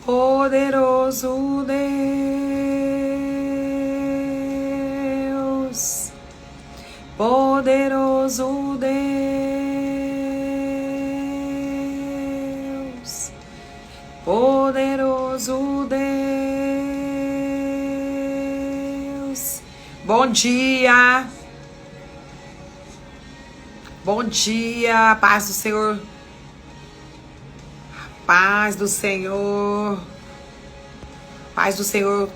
Poderoso Deus, poderoso Deus, poderoso Deus. Bom dia, paz do Senhor. Paz do Senhor, paz do Senhor,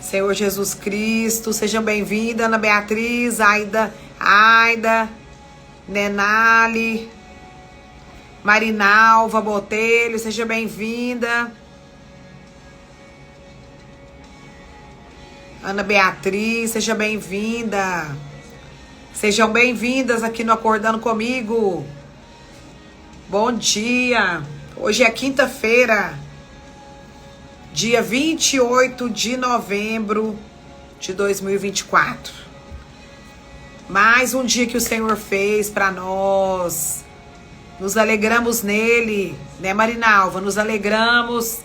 Senhor Jesus Cristo. Seja bem-vinda, Ana Beatriz, Aida, Nenali, Marinalva Botelho, seja bem-vinda. Ana Beatriz, seja bem-vinda. Sejam bem-vindas aqui no Acordando Comigo. Bom dia. Hoje é quinta-feira, dia 28 de novembro de 2024. Mais um dia que o Senhor fez para nós. Nos alegramos nele, né, Marinalva? Nos alegramos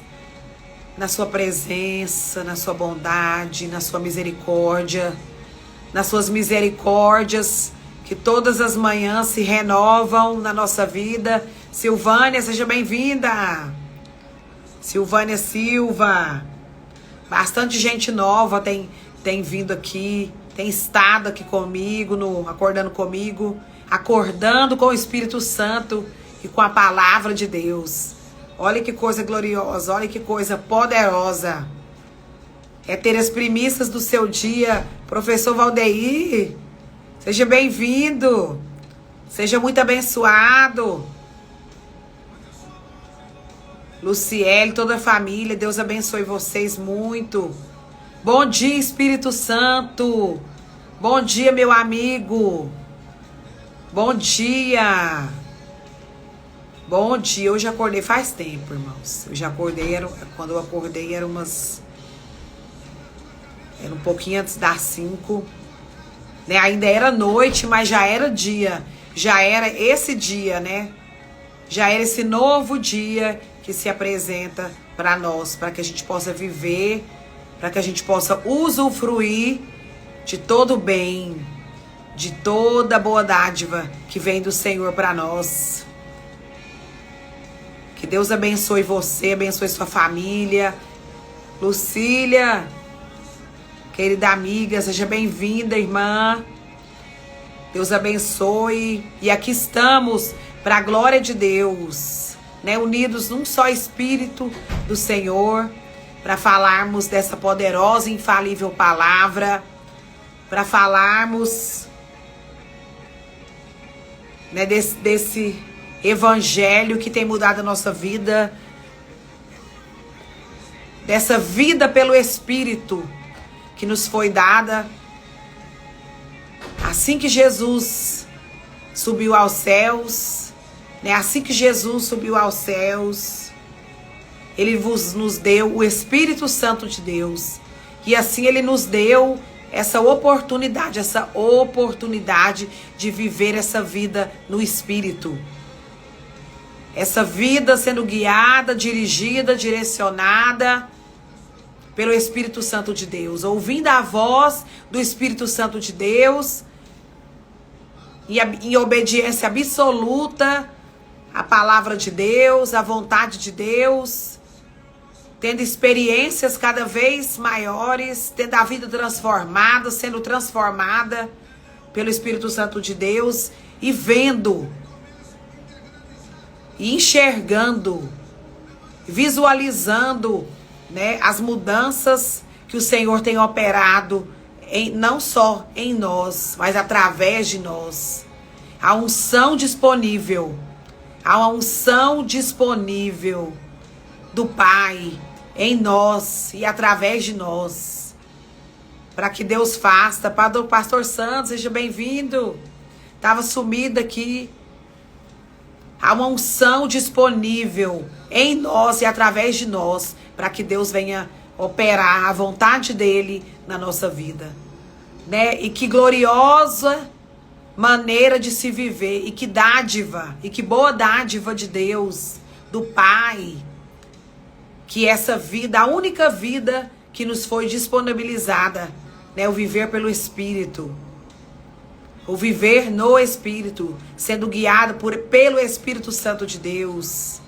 na sua presença, na sua bondade, na sua misericórdia, nas suas misericórdias que todas as manhãs se renovam na nossa vida. Silvânia, seja bem-vinda. Silvânia Silva. Bastante gente nova tem vindo aqui, tem estado aqui comigo, acordando comigo, acordando com o Espírito Santo e com a palavra de Deus. Olha que coisa gloriosa, olha que coisa poderosa. É ter as primícias do seu dia. Professor Valdeir, seja bem-vindo. Seja muito abençoado. Luciele, toda a família, Deus abençoe vocês muito. Bom dia, Espírito Santo. Bom dia, meu amigo. Bom dia. Bom dia. Hoje acordei faz tempo, irmãos. Eu já acordei, quando eu acordei era um pouquinho antes das 5. Né? Ainda era noite, mas já era dia. Já era esse dia, né? Já era esse novo dia que se apresenta para nós, para que a gente possa viver, para que a gente possa usufruir de todo o bem, de toda a boa dádiva que vem do Senhor para nós. Que Deus abençoe você, abençoe sua família. Lucília, querida amiga, seja bem-vinda, irmã. Deus abençoe. E aqui estamos para a glória de Deus, né? Unidos num só Espírito do Senhor, para falarmos dessa poderosa e infalível palavra, para falarmos, né, desse evangelho que tem mudado a nossa vida, dessa vida pelo Espírito que nos foi dada assim que Jesus subiu aos céus, né? Assim que Jesus subiu aos céus, Ele nos deu o Espírito Santo de Deus. E assim Ele nos deu essa oportunidade de viver essa vida no Espírito. Essa vida sendo guiada, dirigida, direcionada pelo Espírito Santo de Deus. Ouvindo a voz do Espírito Santo de Deus e em obediência absoluta à palavra de Deus, à vontade de Deus, tendo experiências cada vez maiores, tendo a vida transformada, sendo transformada pelo Espírito Santo de Deus e vendo, e enxergando, visualizando, né, as mudanças que o Senhor tem operado, não só em nós, mas através de nós. A unção disponível, a unção disponível do Pai em nós e através de nós, para que Deus faça. Pastor Santos, seja bem-vindo. Estava sumida aqui. Há uma unção disponível em nós e através de nós, para que Deus venha operar a vontade dele na nossa vida, né? E que gloriosa maneira de se viver, e que dádiva, e que boa dádiva de Deus, do Pai, que essa vida, a única vida que nos foi disponibilizada, né? O viver pelo Espírito, o viver no Espírito, sendo guiado pelo Espírito Santo de Deus,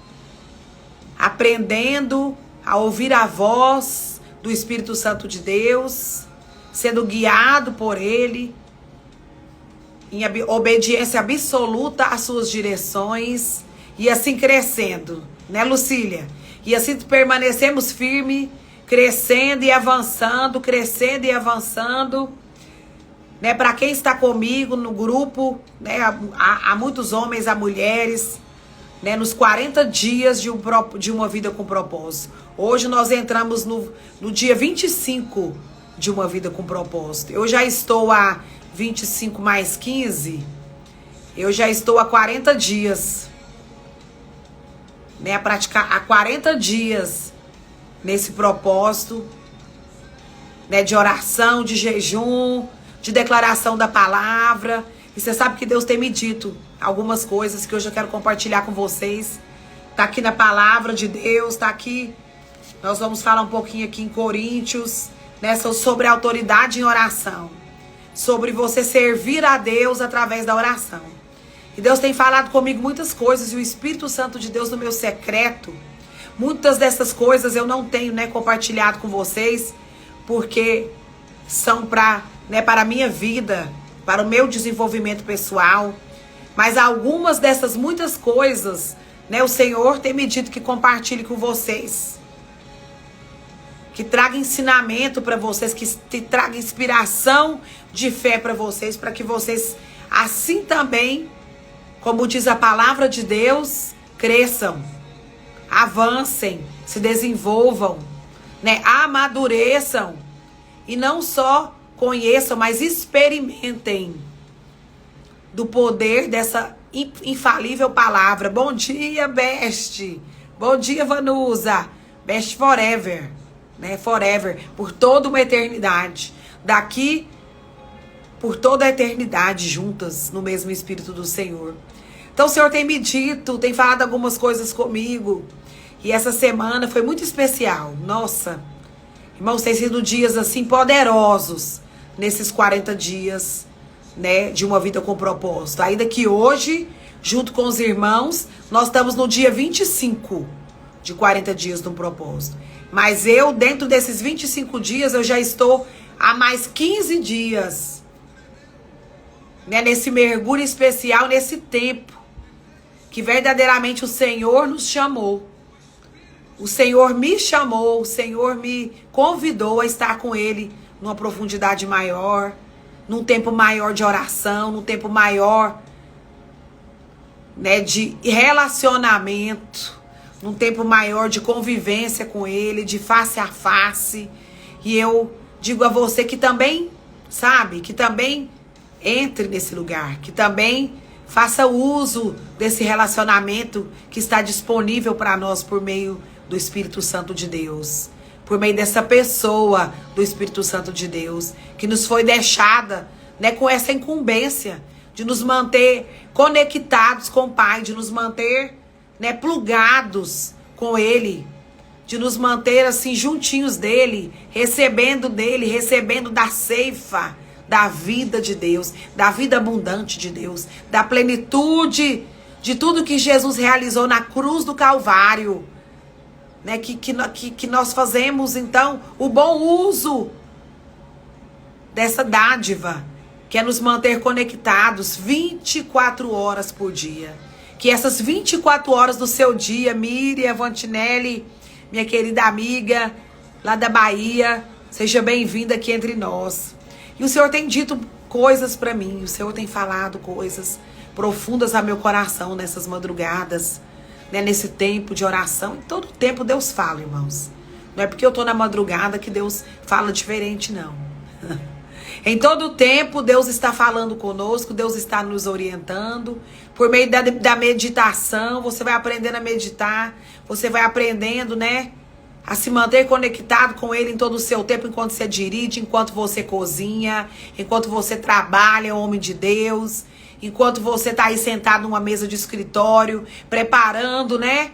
aprendendo a ouvir a voz do Espírito Santo de Deus, sendo guiado por Ele, em obediência absoluta às suas direções, e assim crescendo, né, Lucília? E assim permanecemos firmes, crescendo e avançando, né? Para quem está comigo no grupo, né? Há muitos homens, há mulheres, né? Nos 40 dias de uma vida com propósito. Hoje nós entramos no dia 25 de uma vida com propósito. Eu já estou a 25 mais 15, eu já estou há 40 dias, né? A praticar há 40 dias nesse propósito, né? De oração, de jejum, de declaração da palavra. E você sabe que Deus tem me dito algumas coisas que hoje eu quero compartilhar com vocês. Tá aqui na palavra de Deus, tá aqui. Nós vamos falar um pouquinho aqui em Coríntios, né, sobre a autoridade em oração, sobre você servir a Deus através da oração. E Deus tem falado comigo muitas coisas, e o Espírito Santo de Deus no meu secreto, muitas dessas coisas eu não tenho, né, compartilhado com vocês, porque são para a minha vida, para o meu desenvolvimento pessoal. Mas algumas dessas muitas coisas, né, o Senhor tem me dito que compartilhe com vocês, que traga ensinamento para vocês, que traga inspiração de fé para vocês, para que vocês, assim também, como diz a palavra de Deus, cresçam, avancem, se desenvolvam, né, amadureçam, e não só conheçam, mas experimentem do poder dessa infalível palavra. Bom dia, Best. Bom dia, Vanusa. Best forever, né? Forever, por toda uma eternidade. Daqui, por toda a eternidade, juntas no mesmo Espírito do Senhor. Então o Senhor tem me dito, tem falado algumas coisas comigo. E essa semana foi muito especial. Nossa, irmãos, tem sido dias assim poderosos nesses 40 dias, né, de uma vida com propósito. Ainda que hoje, junto com os irmãos, nós estamos no dia 25 de 40 dias no propósito. Mas eu, dentro desses 25 dias, eu já estou há mais 15 dias, né, nesse mergulho especial, nesse tempo que verdadeiramente o Senhor nos chamou. O Senhor me chamou, o Senhor me convidou a estar com Ele numa profundidade maior, num tempo maior de oração, num tempo maior, né, de relacionamento, num tempo maior de convivência com Ele, de face a face. E eu digo a você que também, sabe, que também entre nesse lugar, que também faça uso desse relacionamento que está disponível para nós por meio do Espírito Santo de Deus, por meio dessa pessoa do Espírito Santo de Deus, que nos foi deixada, né, com essa incumbência de nos manter conectados com o Pai, de nos manter, né, plugados com Ele, de nos manter assim juntinhos dele, recebendo da ceifa da vida de Deus, da vida abundante de Deus, da plenitude de tudo que Jesus realizou na cruz do Calvário, né? Que nós fazemos, então, o bom uso dessa dádiva, que é nos manter conectados 24 horas por dia. Que essas 24 horas do seu dia, Miriam Vantinelli, minha querida amiga lá da Bahia, seja bem-vinda aqui entre nós. E o Senhor tem dito coisas para mim, o Senhor tem falado coisas profundas a meu coração nessas madrugadas, né, nesse tempo de oração. Em todo tempo Deus fala, irmãos. Não é porque eu tô na madrugada que Deus fala diferente, não. Em todo tempo Deus está falando conosco, Deus está nos orientando. Por meio da meditação, você vai aprendendo a meditar, você vai aprendendo, né, a se manter conectado com Ele em todo o seu tempo, enquanto você dirige, enquanto você cozinha, enquanto você trabalha, homem de Deus, enquanto você está aí sentado numa mesa de escritório, preparando, né,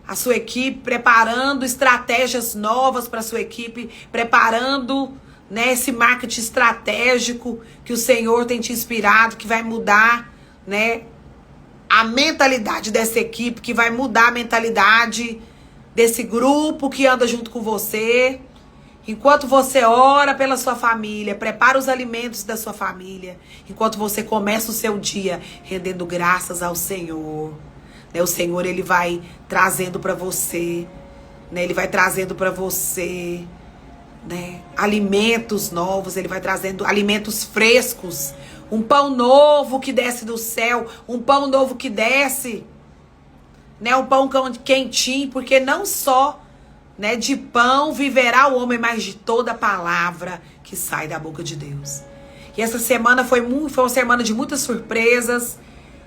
a sua equipe, preparando estratégias novas para a sua equipe, preparando, né, esse marketing estratégico que o Senhor tem te inspirado, que vai mudar, né, a mentalidade dessa equipe, que vai mudar a mentalidade desse grupo que anda junto com você. Enquanto você ora pela sua família, prepara os alimentos da sua família, enquanto você começa o seu dia rendendo graças ao Senhor, né? O Senhor, Ele vai trazendo para você, né? Ele vai trazendo para você, né, alimentos novos, Ele vai trazendo alimentos frescos, um pão novo que desce do céu, um pão novo que desce, né, um pão quentinho, porque não só, né, de pão viverá o homem, mas de toda palavra que sai da boca de Deus. E essa semana foi uma semana de muitas surpresas.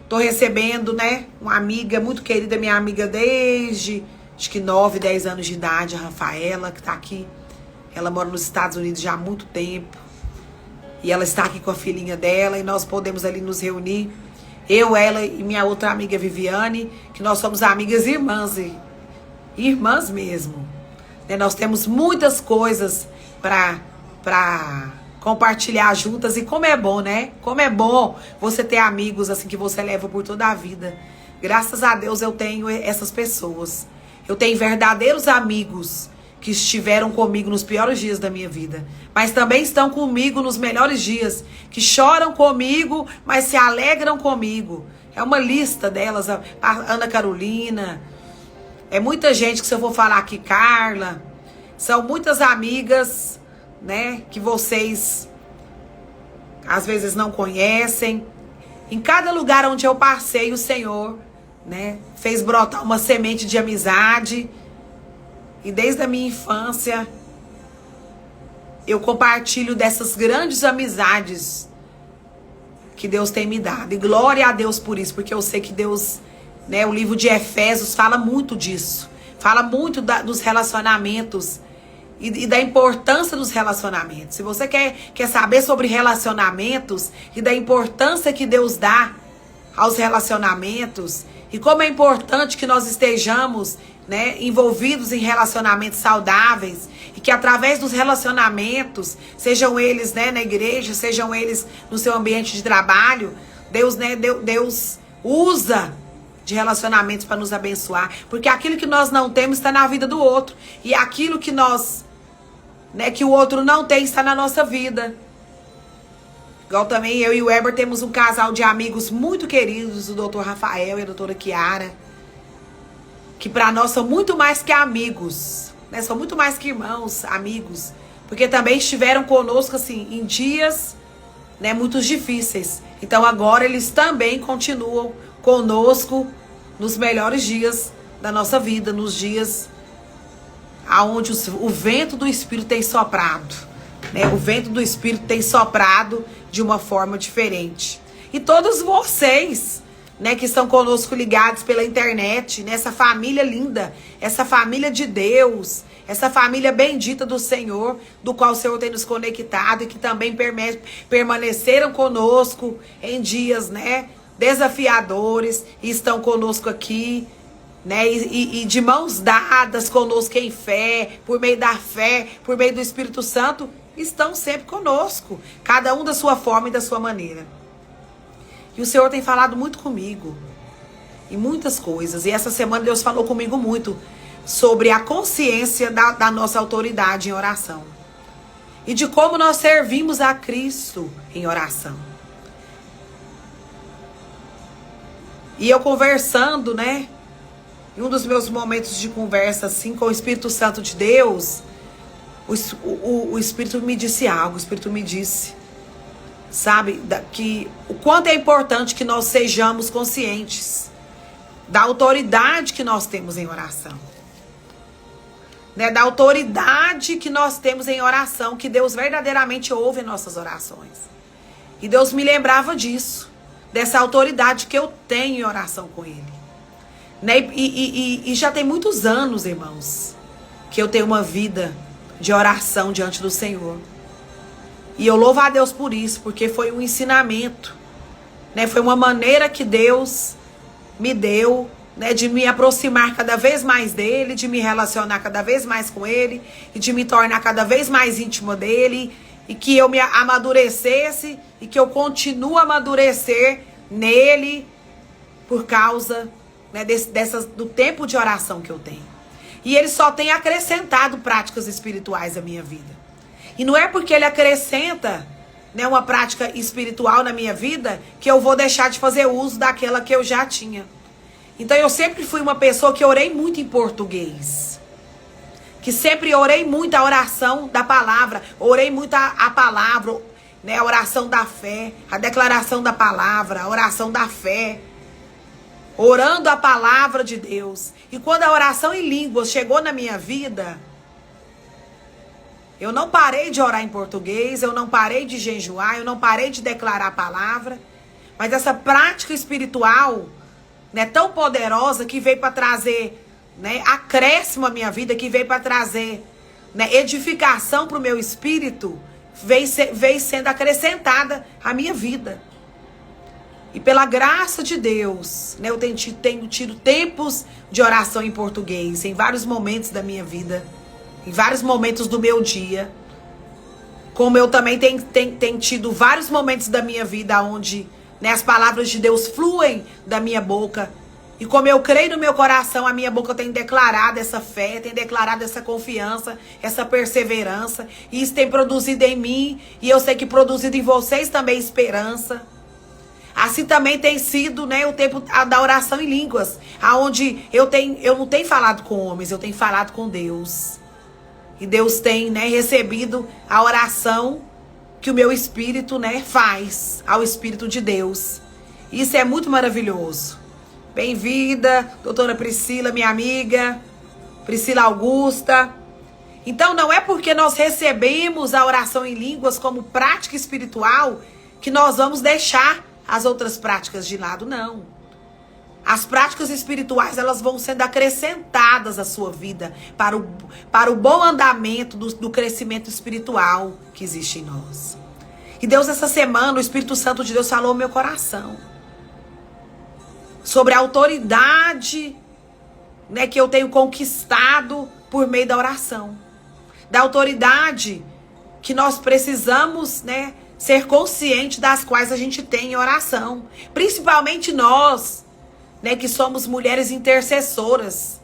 Tô recebendo, né, uma amiga muito querida, minha amiga desde, acho que 9, 10 anos de idade, a Rafaela, que tá aqui. Ela mora nos Estados Unidos já há muito tempo. E ela está aqui com a filhinha dela, e nós podemos ali nos reunir. Eu, ela e minha outra amiga Viviane, que nós somos amigas e irmãs mesmo. Né? Nós temos muitas coisas para compartilhar juntas. E como é bom, né? Como é bom você ter amigos assim que você leva por toda a vida. Graças a Deus eu tenho essas pessoas. Eu tenho verdadeiros amigos que estiveram comigo nos piores dias da minha vida, mas também estão comigo nos melhores dias, que choram comigo, mas se alegram comigo. É uma lista delas, a Ana Carolina, é muita gente que, se eu for falar aqui, Carla, são muitas amigas, né, que vocês às vezes não conhecem. Em cada lugar onde eu passei, o Senhor, né, fez brotar uma semente de amizade. E desde a minha infância, eu compartilho dessas grandes amizades que Deus tem me dado. E glória a Deus por isso, porque eu sei que Deus, né, o livro de Efésios fala muito disso. Fala muito dos relacionamentos e da importância dos relacionamentos. Se você quer saber sobre relacionamentos e da importância que Deus dá aos relacionamentos e como é importante que nós estejamos, né, envolvidos em relacionamentos saudáveis e que através dos relacionamentos, sejam eles, né, na igreja, sejam eles no seu ambiente de trabalho, Deus, né, Deus usa de relacionamentos para nos abençoar, porque aquilo que nós não temos está na vida do outro, e aquilo que nós, né, que o outro não tem está na nossa vida. Igual também eu e o Weber temos um casal de amigos muito queridos, o doutor Rafael e a doutora Kiara, que para nós são muito mais que amigos, né? São muito mais que irmãos, amigos, porque também estiveram conosco assim em dias, né, muito difíceis. Então agora eles também continuam conosco nos melhores dias da nossa vida, nos dias aonde o vento do Espírito tem soprado, né? O vento do Espírito tem soprado de uma forma diferente. E todos vocês, né, que estão conosco ligados pela internet, nessa família linda, essa família de Deus, essa família bendita do Senhor, do qual o Senhor tem nos conectado e que também permaneceram conosco em dias, né, desafiadores e estão conosco aqui, né, e de mãos dadas conosco em fé, por meio da fé, por meio do Espírito Santo, estão sempre conosco, cada um da sua forma e da sua maneira. E o Senhor tem falado muito comigo, em muitas coisas. E essa semana Deus falou comigo muito sobre a consciência da nossa autoridade em oração. E de como nós servimos a Cristo em oração. E eu conversando, né, em um dos meus momentos de conversa assim com o Espírito Santo de Deus, o Espírito me disse algo, o Espírito me disse, sabe, que o quanto é importante que nós sejamos conscientes da autoridade que nós temos em oração, né, da autoridade que nós temos em oração, que Deus verdadeiramente ouve nossas orações. E Deus me lembrava disso, dessa autoridade que eu tenho em oração com Ele, né, e já tem muitos anos, irmãos, que eu tenho uma vida de oração diante do Senhor. E eu louvo a Deus por isso, porque foi um ensinamento, né? Foi uma maneira que Deus me deu, né, de me aproximar cada vez mais dele, de me relacionar cada vez mais com ele, e de me tornar cada vez mais íntima dele, e que eu me amadurecesse, e que eu continuo a amadurecer nele, por causa, né, do tempo de oração que eu tenho. E ele só tem acrescentado práticas espirituais à minha vida. E não é porque ele acrescenta, né, uma prática espiritual na minha vida, que eu vou deixar de fazer uso daquela que eu já tinha. Então eu sempre fui uma pessoa que orei muito em português. Que sempre orei muito a oração da palavra. Orei muito a palavra, né, a oração da fé, a declaração da palavra, a oração da fé. Orando a palavra de Deus. E quando a oração em línguas chegou na minha vida, eu não parei de orar em português, eu não parei de jejuar, eu não parei de declarar a palavra. Mas essa prática espiritual, né, tão poderosa, que veio para trazer, né, acréscimo à minha vida, que veio para trazer, né, edificação para o meu espírito, veio sendo acrescentada à minha vida. E pela graça de Deus, né, eu tenho tido tempos de oração em português, em vários momentos da minha vida, em vários momentos do meu dia. Como eu também tenho tido vários momentos da minha vida onde, né, as palavras de Deus fluem da minha boca. E como eu creio no meu coração, a minha boca tem declarado essa fé, tem declarado essa confiança, essa perseverança. E isso tem produzido em mim, e eu sei que produzido em vocês também esperança. Assim também tem sido, né, o tempo da oração em línguas, aonde eu não tenho falado com homens, eu tenho falado com Deus. E Deus tem, né, recebido a oração que o meu espírito, né, faz ao Espírito de Deus. Isso é muito maravilhoso. Bem-vinda, doutora Priscila, minha amiga, Priscila Augusta. Então não é porque nós recebemos a oração em línguas como prática espiritual que nós vamos deixar as outras práticas de lado, não. As práticas espirituais, elas vão sendo acrescentadas à sua vida para o bom andamento do crescimento espiritual que existe em nós. E Deus, essa semana, o Espírito Santo de Deus falou ao meu coração sobre a autoridade, né, que eu tenho conquistado por meio da oração. Da autoridade que nós precisamos, né, ser consciente das quais a gente tem em oração. Principalmente nós, né, que somos mulheres intercessoras,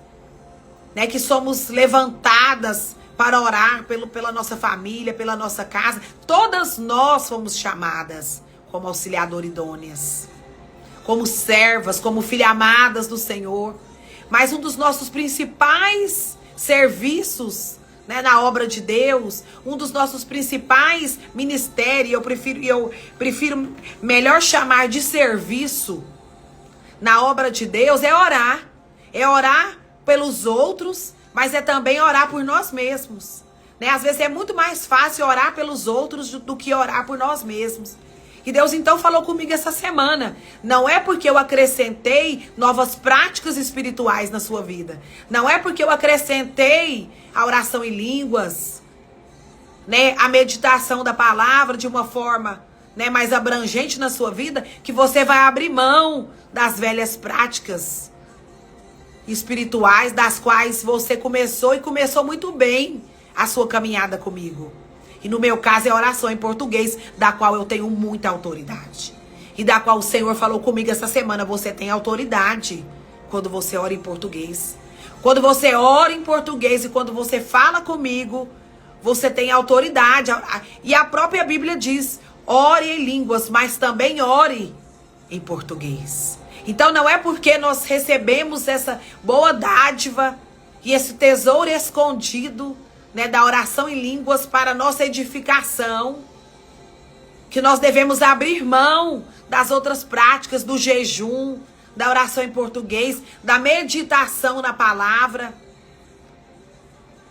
né, que somos levantadas para orar pela nossa família, pela nossa casa. Todas nós fomos chamadas como auxiliadoras idôneas, como servas, como filhas amadas do Senhor. Mas um dos nossos principais serviços, né, na obra de Deus, um dos nossos principais ministérios, eu prefiro melhor chamar de serviço na obra de Deus, é orar. É orar pelos outros, mas é também orar por nós mesmos, né? Às vezes é muito mais fácil orar pelos outros do que orar por nós mesmos. E Deus então falou comigo essa semana. Não é porque eu acrescentei novas práticas espirituais na sua vida. Não é porque eu acrescentei a oração em línguas, né, a meditação da palavra de uma forma, né, mais abrangente na sua vida, que você vai abrir mão das velhas práticas espirituais, das quais você começou, e começou muito bem a sua caminhada comigo. E no meu caso é a oração em português, da qual eu tenho muita autoridade. E da qual o Senhor falou comigo essa semana: você tem autoridade quando você ora em português. Quando você ora em português e quando você fala comigo, você tem autoridade. E a própria Bíblia diz: ore em línguas, mas também ore em português. Então não é porque nós recebemos essa boa dádiva e esse tesouro escondido, né, da oração em línguas para nossa edificação, que nós devemos abrir mão das outras práticas, do jejum, da oração em português, da meditação na palavra,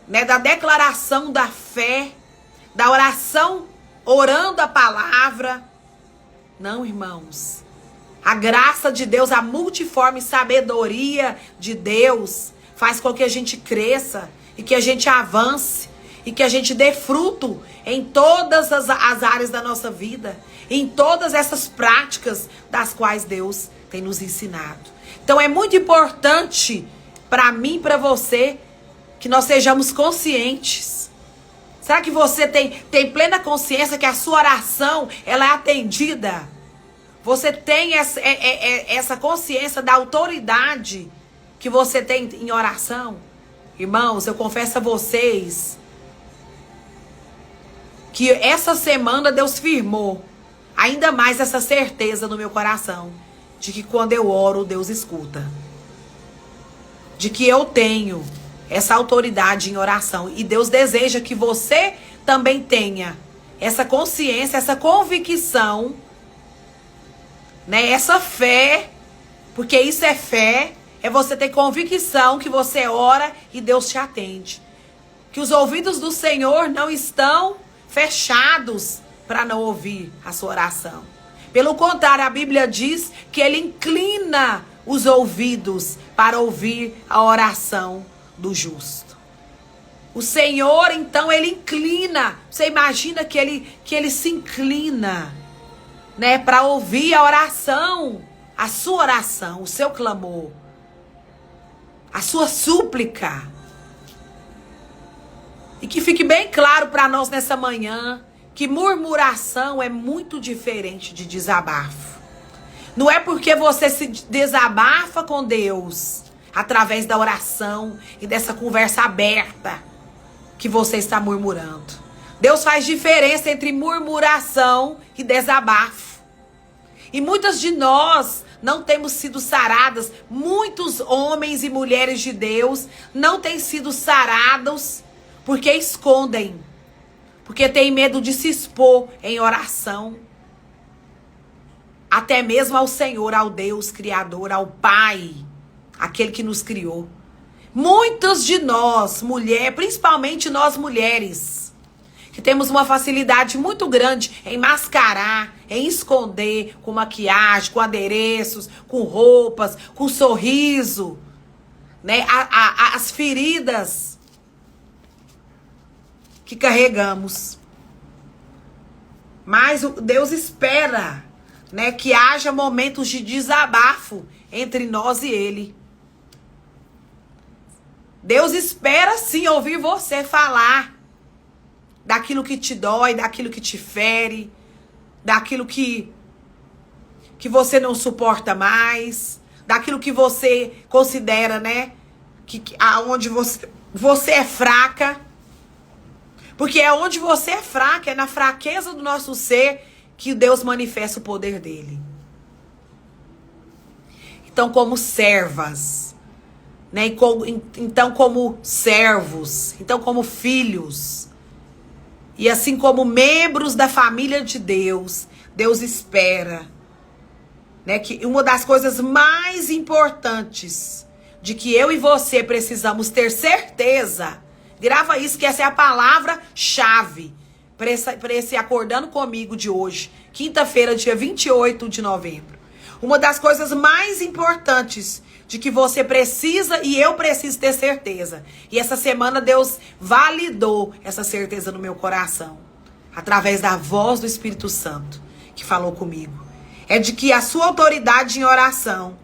né, da declaração da fé, da oração orando a palavra. Não, irmãos. A graça de Deus, a multiforme sabedoria de Deus faz com que a gente cresça e que a gente avance e que a gente dê fruto em todas as áreas da nossa vida, em todas essas práticas das quais Deus tem nos ensinado. Então é muito importante para mim e para você que nós sejamos conscientes. Será que você tem plena consciência que a sua oração ela é atendida? Você tem essa consciência da autoridade que você tem em oração? Irmãos, eu confesso a vocês que essa semana Deus firmou ainda mais essa certeza no meu coração de que quando eu oro, Deus escuta. De que eu tenho essa autoridade em oração. E Deus deseja que você também tenha essa consciência, essa convicção, né? Essa fé, porque isso é fé, é você ter convicção que você ora e Deus te atende. Que os ouvidos do Senhor não estão fechados para não ouvir a sua oração. Pelo contrário, a Bíblia diz que Ele inclina os ouvidos para ouvir a oração do justo. O Senhor, então, Ele inclina. Você imagina que ele se inclina, né, para ouvir a oração, a sua oração, o seu clamor, a sua súplica. E que fique bem claro para nós nessa manhã que murmuração é muito diferente de desabafo. Não é porque você se desabafa com Deus através da oração e dessa conversa aberta que você está murmurando. Deus faz diferença entre murmuração e desabafo. E muitas de nós não temos sido saradas. Muitos homens e mulheres de Deus não têm sido sarados porque escondem. Porque têm medo de se expor em oração. Até mesmo ao Senhor, ao Deus Criador, ao Pai, aquele que nos criou. Muitas de nós, principalmente nós mulheres, que temos uma facilidade muito grande em mascarar, em esconder com maquiagem, com adereços, com roupas, com sorriso, né? As feridas que carregamos. Mas Deus espera, né, que haja momentos de desabafo entre nós e Ele. Deus espera sim ouvir você falar daquilo que te dói, daquilo que te fere, daquilo que você não suporta mais, daquilo que você considera, né, aonde você é fraca. Porque é onde você é fraca, é na fraqueza do nosso ser que Deus manifesta o poder dele. Então, como servas, né? Então, como servos, então, como filhos, e assim como membros da família de Deus, Deus espera, né, que uma das coisas mais importantes de que eu e você precisamos ter certeza. Grava isso, que essa é a palavra-chave para esse Acordando Comigo de hoje. Quinta-feira, dia 28 de novembro. Uma das coisas mais importantes de que você precisa e eu preciso ter certeza. E essa semana Deus validou essa certeza no meu coração. Através da voz do Espírito Santo que falou comigo. É de que a sua autoridade em oração.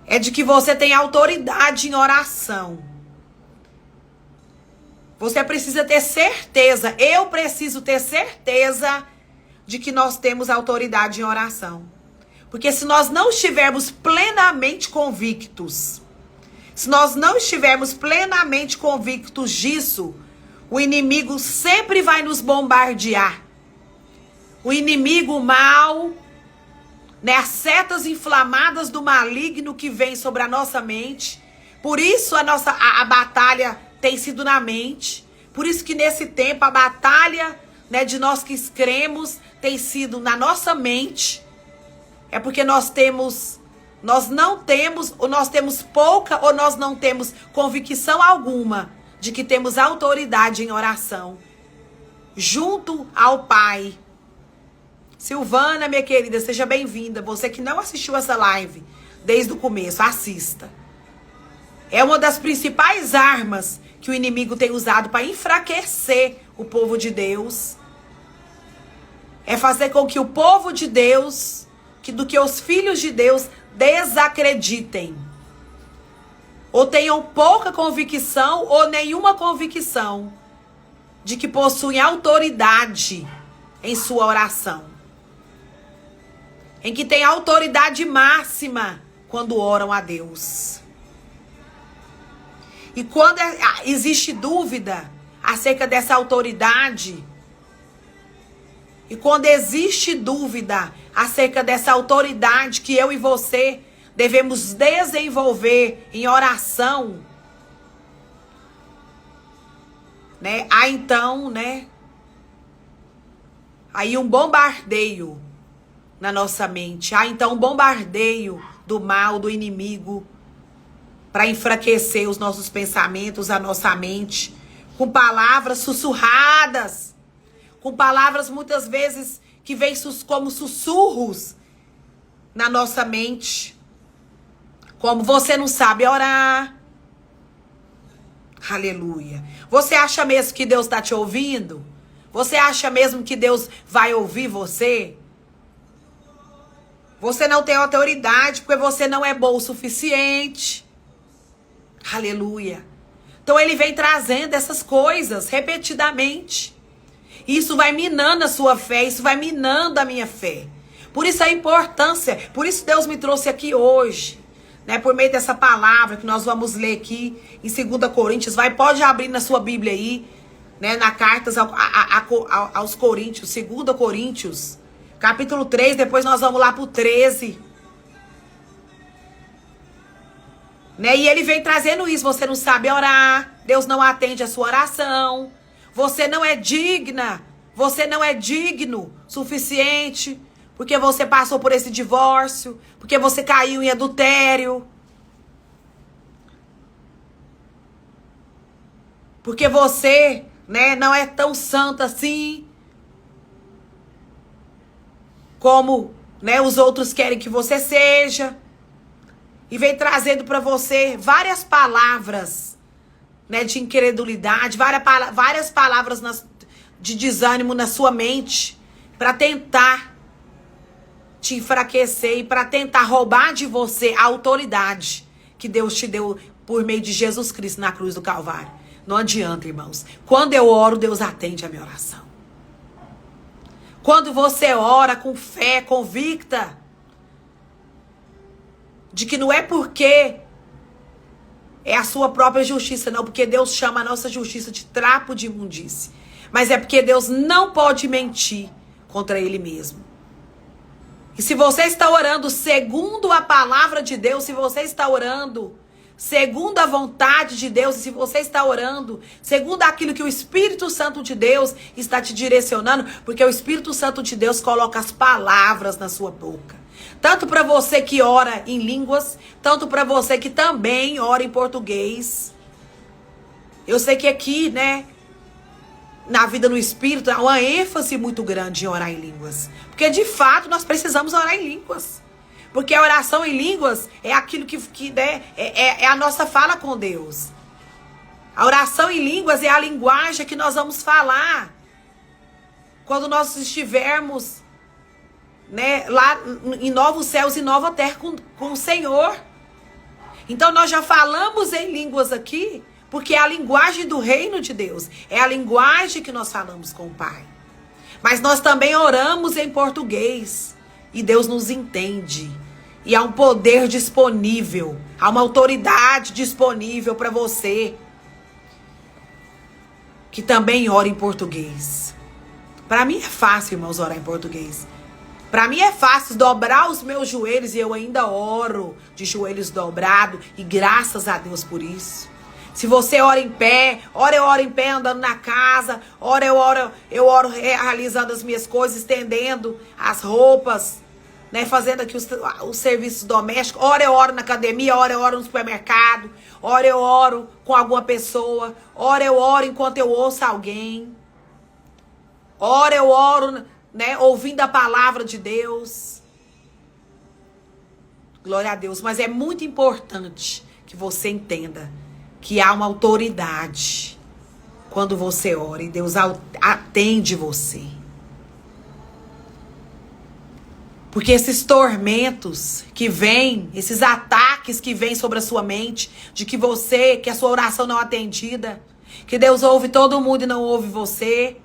É de que você tem autoridade em oração. Você precisa ter certeza, eu preciso ter certeza de que nós temos autoridade em oração. Porque se nós não estivermos plenamente convictos, se nós não estivermos plenamente convictos disso, o inimigo sempre vai nos bombardear. O inimigo mal, né, as setas inflamadas do maligno que vem sobre a nossa mente. Por isso a batalha tem sido na mente. Por isso que nesse tempo a batalha, né, de nós que cremos tem sido na nossa mente. É porque nós não temos, ou nós temos pouca, ou nós não temos convicção alguma de que temos autoridade em oração junto ao Pai. Silvana, minha querida, seja bem-vinda. Você que não assistiu essa live desde o começo, assista. É uma das principais armas que o inimigo tem usado para enfraquecer o povo de Deus. É fazer com que o povo de Deus, do que os filhos de Deus desacreditem. Ou tenham pouca convicção ou nenhuma convicção de que possuem autoridade em sua oração. Em que tem autoridade máxima quando oram a Deus. E quando existe dúvida acerca dessa autoridade, e quando existe dúvida acerca dessa autoridade que eu e você devemos desenvolver em oração, né? Há então, né? Aí um bombardeio na nossa mente. Há então um bombardeio do mal, do inimigo, para enfraquecer os nossos pensamentos, a nossa mente, com palavras sussurradas, com palavras muitas vezes que vêm como sussurros na nossa mente. Como você não sabe orar. Aleluia. Você acha mesmo que Deus está te ouvindo? Você acha mesmo que Deus vai ouvir você? Você não tem autoridade porque você não é bom o suficiente. Aleluia. Então ele vem trazendo essas coisas repetidamente. Isso vai minando a sua fé, isso vai minando a minha fé. Por isso a importância, por isso Deus me trouxe aqui hoje, né, por meio dessa palavra que nós vamos ler aqui em 2 Coríntios. Pode abrir na sua Bíblia aí, né, na cartas aos Coríntios, 2 Coríntios, capítulo 3, depois nós vamos lá pro 13. Né? E ele vem trazendo isso. Você não sabe orar, Deus não atende a sua oração, você não é digna, você não é digno suficiente, porque você passou por esse divórcio, porque você caiu em adultério, porque você, né, não é tão santa assim como, né, os outros querem que você seja. E vem trazendo para você várias palavras, né, de incredulidade, várias palavras de desânimo na sua mente, para tentar te enfraquecer e para tentar roubar de você a autoridade que Deus te deu por meio de Jesus Cristo na cruz do Calvário. Não adianta, irmãos. Quando eu oro, Deus atende a minha oração. Quando você ora com fé, convicta de que não é porque é a sua própria justiça, não, porque Deus chama a nossa justiça de trapo de imundície, mas é porque Deus não pode mentir contra Ele mesmo. E se você está orando segundo a palavra de Deus, se você está orando segundo a vontade de Deus, e se você está orando segundo aquilo que o Espírito Santo de Deus está te direcionando, porque o Espírito Santo de Deus coloca as palavras na sua boca. Tanto para você que ora em línguas, tanto para você que também ora em português. Eu sei que aqui, né, na vida no Espírito, há uma ênfase muito grande em orar em línguas. Porque de fato nós precisamos orar em línguas. Porque a oração em línguas é aquilo que né, é a nossa fala com Deus. A oração em línguas é a linguagem que nós vamos falar quando nós estivermos, né, lá em novos céus e nova terra com o Senhor. Então nós já falamos em línguas aqui, porque é a linguagem do reino de Deus, é a linguagem que nós falamos com o Pai. Mas nós também oramos em português, e Deus nos entende, e há um poder disponível, há uma autoridade disponível para você que também ora em português. Para mim é fácil, irmãos, orar em português. Para mim é fácil dobrar os meus joelhos e eu ainda oro de joelhos dobrados, e graças a Deus por isso. Se você ora em pé, ora eu oro em pé andando na casa, ora eu oro realizando as minhas coisas, estendendo as roupas, né, fazendo aqui os serviços domésticos, ora eu oro na academia, ora eu oro no supermercado, ora eu oro com alguma pessoa, ora eu oro enquanto eu ouço alguém, ora eu oro, né, ouvindo a palavra de Deus. Glória a Deus. Mas é muito importante que você entenda que há uma autoridade quando você ora e Deus atende você. Porque esses tormentos que vêm, esses ataques que vêm sobre a sua mente, de que a sua oração não é atendida, que Deus ouve todo mundo e não ouve você,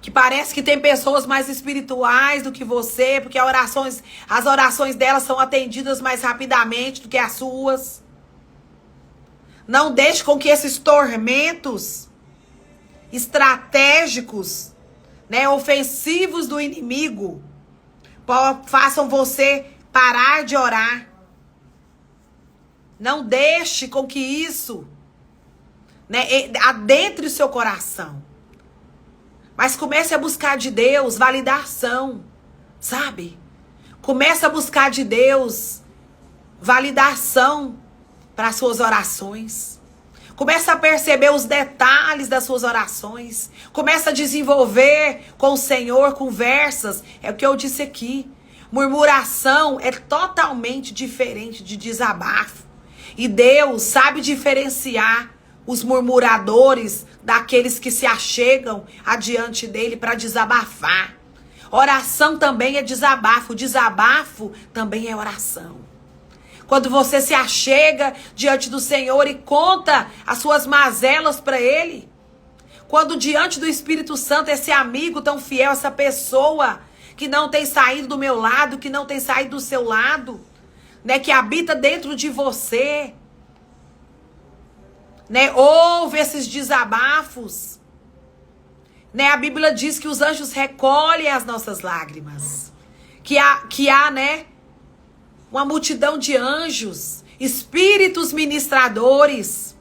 que parece que tem pessoas mais espirituais do que você, porque as orações delas são atendidas mais rapidamente do que as suas. Não deixe com que esses tormentos estratégicos, né, ofensivos do inimigo, façam você parar de orar. Não deixe com que isso, né, adentre o seu coração. Mas comece a buscar de Deus validação, sabe? Comece a buscar de Deus validação para as suas orações. Comece a perceber os detalhes das suas orações. Comece a desenvolver com o Senhor conversas. É o que eu disse aqui. Murmuração é totalmente diferente de desabafo. E Deus sabe diferenciar os murmuradores daqueles que se achegam adiante dele para desabafar. Oração também é desabafo. Desabafo também é oração. Quando você se achega diante do Senhor e conta as suas mazelas para ele. Quando diante do Espírito Santo, esse amigo tão fiel, essa pessoa que não tem saído do meu lado, que não tem saído do seu lado, né, que habita dentro de você, né, ouve esses desabafos, né, a Bíblia diz que os anjos recolhem as nossas lágrimas, que há, né, uma multidão de anjos, espíritos ministradores,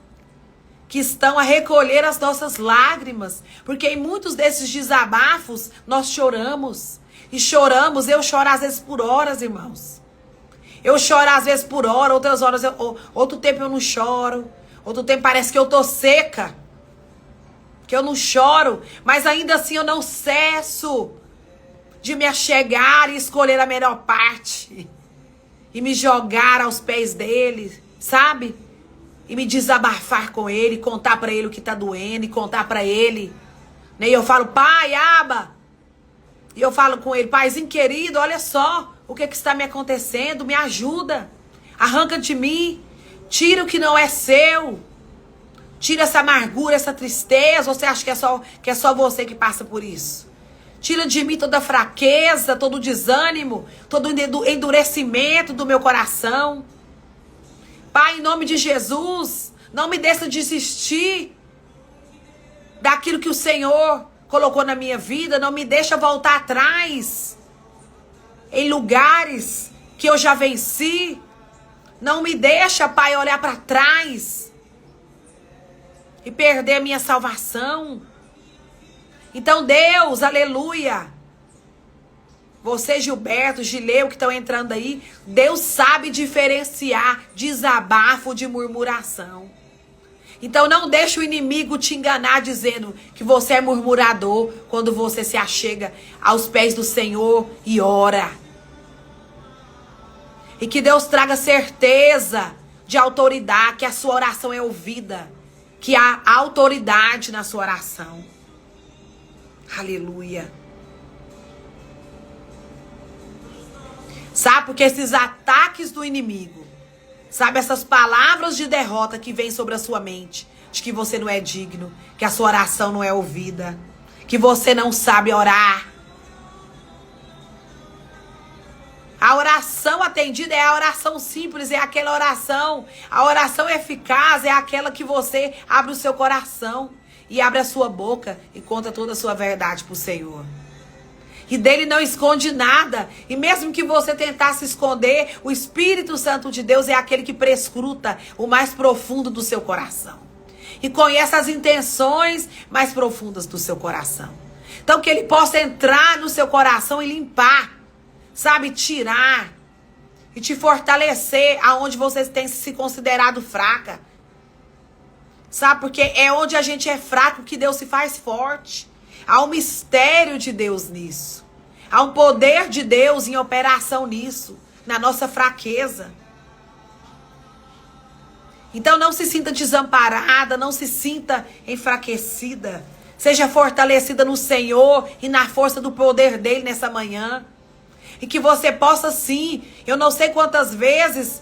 que estão a recolher as nossas lágrimas, porque em muitos desses desabafos nós choramos, e choramos. Eu choro às vezes por horas, irmãos. Eu choro às vezes por hora, outras horas, outro tempo eu não choro. Outro tempo parece que eu tô seca, que eu não choro, mas ainda assim eu não cesso de me achegar e escolher a melhor parte e me jogar aos pés dele, sabe? E me desabafar com ele, contar pra ele o que tá doendo e contar pra ele. E eu falo, pai, Aba. E eu falo com ele, paizinho querido, olha só o que está me acontecendo, me ajuda, arranca de mim. Tira o que não é seu. Tira essa amargura, essa tristeza. Você acha que é só você que passa por isso? Tira de mim toda a fraqueza, todo o desânimo, todo o endurecimento do meu coração. Pai, em nome de Jesus, não me deixe desistir daquilo que o Senhor colocou na minha vida. Não me deixa voltar atrás em lugares que eu já venci. Não me deixa, Pai, olhar para trás e perder a minha salvação. Então, Deus, aleluia. Você, Gilberto, Gileu, que estão entrando aí, Deus sabe diferenciar desabafo de murmuração. Então, não deixe o inimigo te enganar dizendo que você é murmurador quando você se achega aos pés do Senhor e ora. E que Deus traga certeza de autoridade, que a sua oração é ouvida, que há autoridade na sua oração. Aleluia. Sabe, porque esses ataques do inimigo, sabe, essas palavras de derrota que vêm sobre a sua mente, de que você não é digno, que a sua oração não é ouvida, que você não sabe orar. A oração atendida é a oração simples, é aquela oração. A oração eficaz é aquela que você abre o seu coração e abre a sua boca e conta toda a sua verdade para o Senhor. E dele não esconde nada. E mesmo que você tentasse esconder, o Espírito Santo de Deus é aquele que prescruta o mais profundo do seu coração. E conhece as intenções mais profundas do seu coração. Então que ele possa entrar no seu coração e limpar. Sabe, tirar e te fortalecer aonde você tem se considerado fraca. Sabe, porque é onde a gente é fraco que Deus se faz forte. Há um mistério de Deus nisso. Há um poder de Deus em operação nisso, na nossa fraqueza. Então não se sinta desamparada, não se sinta enfraquecida. Seja fortalecida no Senhor e na força do poder dele nessa manhã. E que você possa sim, eu não sei quantas vezes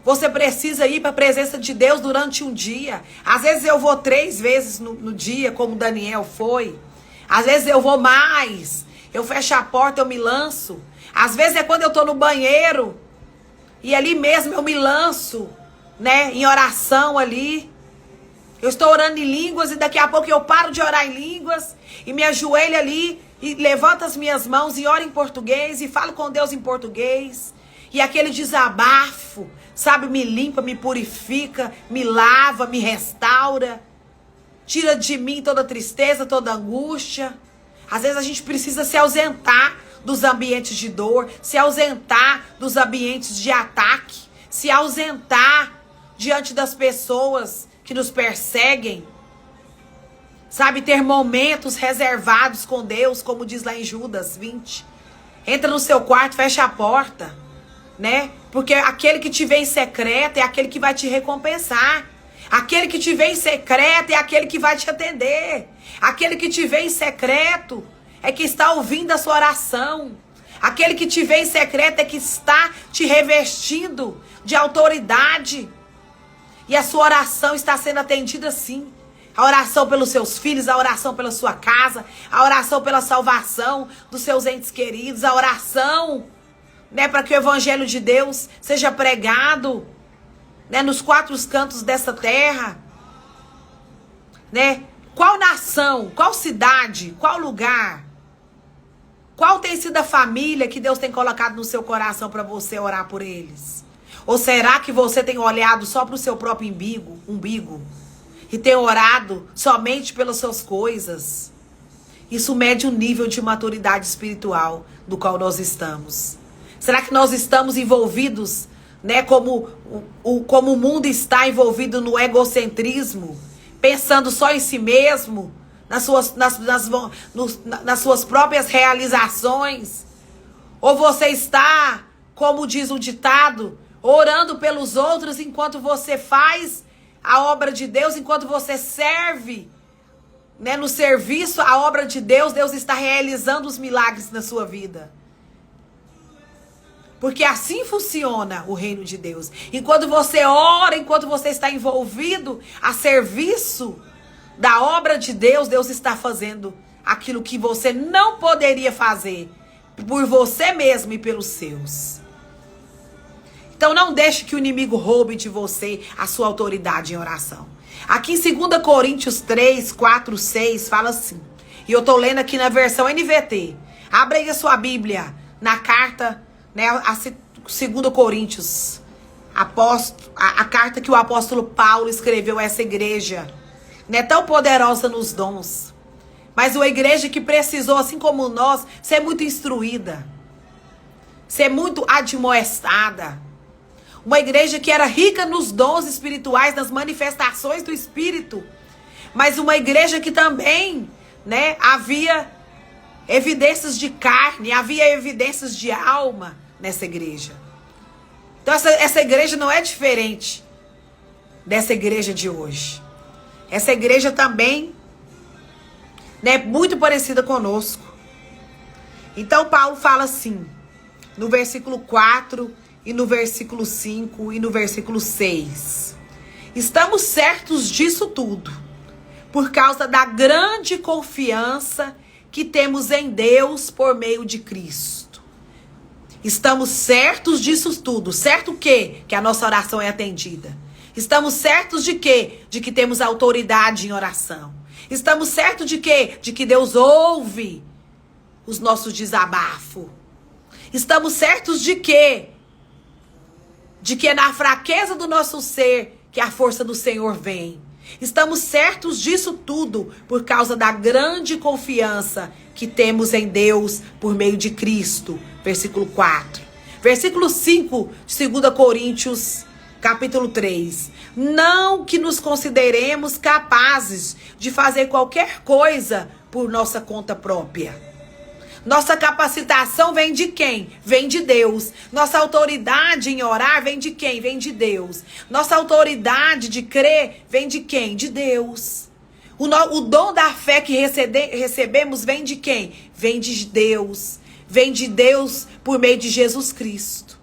você precisa ir para a presença de Deus durante um dia. Às vezes eu vou 3 vezes no dia, como Daniel foi. Às vezes eu vou mais. Eu fecho a porta, eu me lanço. Às vezes é quando eu estou no banheiro. E ali mesmo eu me lanço, né, em oração ali. Eu estou orando em línguas e daqui a pouco eu paro de orar em línguas e me ajoelho ali e levanto as minhas mãos e oro em português e falo com Deus em português. E aquele desabafo, sabe, me limpa, me purifica, me lava, me restaura. Tira de mim toda tristeza, toda angústia. Às vezes a gente precisa se ausentar dos ambientes de dor, se ausentar dos ambientes de ataque, se ausentar diante das pessoas que nos perseguem. Sabe, ter momentos reservados com Deus, como diz lá em Judas 20. Entra no seu quarto, fecha a porta, né? Porque aquele que te vê em secreto é aquele que vai te recompensar. Aquele que te vê em secreto é aquele que vai te atender. Aquele que te vê em secreto é que está ouvindo a sua oração. Aquele que te vê em secreto é que está te revestindo de autoridade. E a sua oração está sendo atendida sim. A oração pelos seus filhos, a oração pela sua casa, a oração pela salvação dos seus entes queridos, a oração, né, para que o evangelho de Deus seja pregado, né, nos 4 cantos dessa terra, né? Qual nação, qual cidade, qual lugar, qual tem sido a família que Deus tem colocado no seu coração para você orar por eles? Ou será que você tem olhado só para o seu próprio umbigo e tem orado somente pelas suas coisas? Isso mede o nível de maturidade espiritual do qual nós estamos. Será que nós estamos envolvidos, né, como o mundo está envolvido no egocentrismo, pensando só em si mesmo, nas suas próprias realizações? Ou você está, como diz o ditado, orando pelos outros enquanto você faz a obra de Deus, enquanto você serve, né, no serviço à obra de Deus, Deus está realizando os milagres na sua vida. Porque assim funciona o reino de Deus. Enquanto você ora, enquanto você está envolvido a serviço da obra de Deus, Deus está fazendo aquilo que você não poderia fazer por você mesmo e pelos seus. Então não deixe que o inimigo roube de você a sua autoridade em oração. Aqui em 2 Coríntios 3, 4, 6, fala assim. E eu tô lendo aqui na versão NVT. Abra aí a sua Bíblia na carta, né, a 2 Coríntios. A carta que o apóstolo Paulo escreveu a essa igreja. Né, tão poderosa nos dons. Mas uma igreja que precisou, assim como nós, ser muito instruída. Ser muito admoestada. Uma igreja que era rica nos dons espirituais, nas manifestações do Espírito. Mas uma igreja que também, né, havia evidências de carne, havia evidências de alma nessa igreja. Então essa igreja não é diferente dessa igreja de hoje. Essa igreja também, né, muito parecida conosco. Então Paulo fala assim, no versículo 4... e no versículo 5 e no versículo 6. Estamos certos disso tudo, por causa da grande confiança que temos em Deus por meio de Cristo. Estamos certos disso tudo. Certo o quê? Que a nossa oração é atendida. Estamos certos de quê? De que temos autoridade em oração. Estamos certos de quê? De que Deus ouve os nossos desabafos. Estamos certos de quê? De que é na fraqueza do nosso ser que a força do Senhor vem. Estamos certos disso tudo por causa da grande confiança que temos em Deus por meio de Cristo. Versículo 4. Versículo 5 de 2 Coríntios, capítulo 3. Não que nos consideremos capazes de fazer qualquer coisa por nossa conta própria. Nossa capacitação vem de quem? Vem de Deus. Nossa autoridade em orar vem de quem? Vem de Deus. Nossa autoridade de crer vem de quem? De Deus. O dom da fé que recebemos vem de quem? Vem de Deus. Vem de Deus por meio de Jesus Cristo.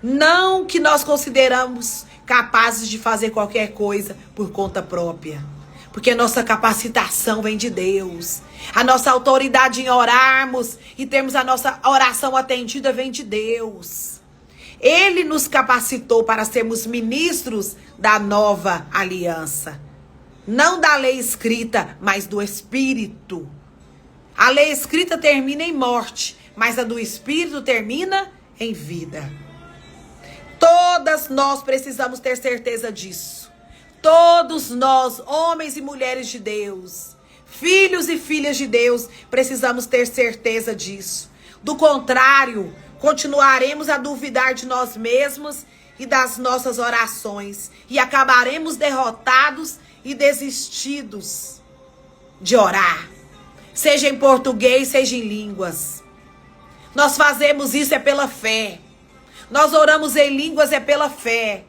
Não que nós consideramos capazes de fazer qualquer coisa por conta própria. Porque a nossa capacitação vem de Deus. A nossa autoridade em orarmos e termos a nossa oração atendida vem de Deus. Ele nos capacitou para sermos ministros da nova aliança. Não da lei escrita, mas do Espírito. A lei escrita termina em morte, mas a do Espírito termina em vida. Todas nós precisamos ter certeza disso. Todos nós, homens e mulheres de Deus, filhos e filhas de Deus, precisamos ter certeza disso. Do contrário, continuaremos a duvidar de nós mesmos e das nossas orações e acabaremos derrotados e desistidos de orar. Seja em português, seja em línguas. Nós fazemos isso é pela fé. Nós oramos em línguas é pela fé.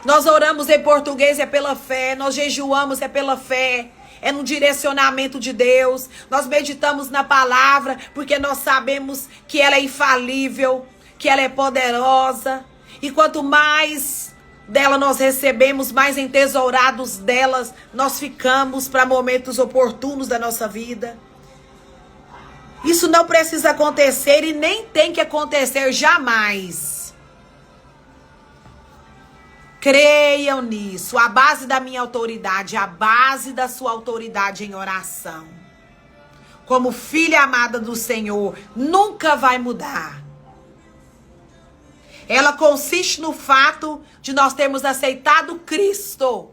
Nós oramos em português é pela fé. Nós jejuamos é pela fé. É no direcionamento de Deus. Nós meditamos na palavra porque nós sabemos que ela é infalível, que ela é poderosa. E quanto mais dela nós recebemos, mais entesourados delas nós ficamos para momentos oportunos da nossa vida. Isso não precisa acontecer e nem tem que acontecer jamais. Creiam nisso. A base da minha autoridade, a base da sua autoridade em oração, como filha amada do Senhor, nunca vai mudar. Ela consiste no fato de nós termos aceitado Cristo.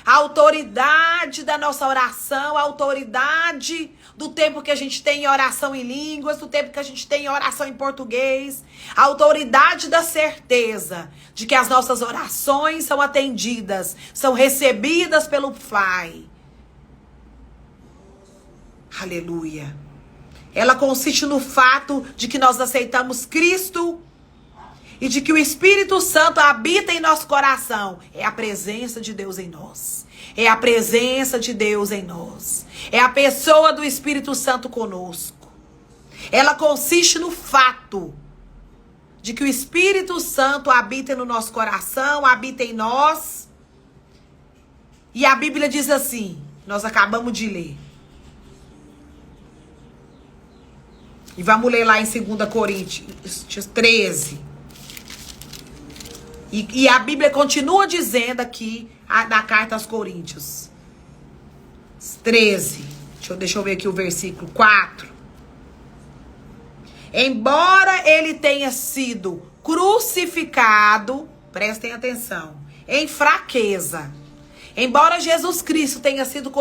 A autoridade da nossa oração, a autoridade do tempo que a gente tem em oração em línguas, do tempo que a gente tem em oração em português, a autoridade da certeza de que as nossas orações são atendidas, são recebidas pelo Pai. Aleluia. Ela consiste no fato de que nós aceitamos Cristo e de que o Espírito Santo habita em nosso coração. É a presença de Deus em nós. É a presença de Deus em nós. É a pessoa do Espírito Santo conosco. Ela consiste no fato de que o Espírito Santo habita no nosso coração, habita em nós. E a Bíblia diz assim, nós acabamos de ler. E vamos ler lá em 2 Coríntios 13. E a Bíblia continua dizendo aqui, na carta aos Coríntios 13. Deixa eu ver aqui o versículo 4. Embora ele tenha sido crucificado, prestem atenção, em fraqueza. Embora Jesus Cristo tenha sido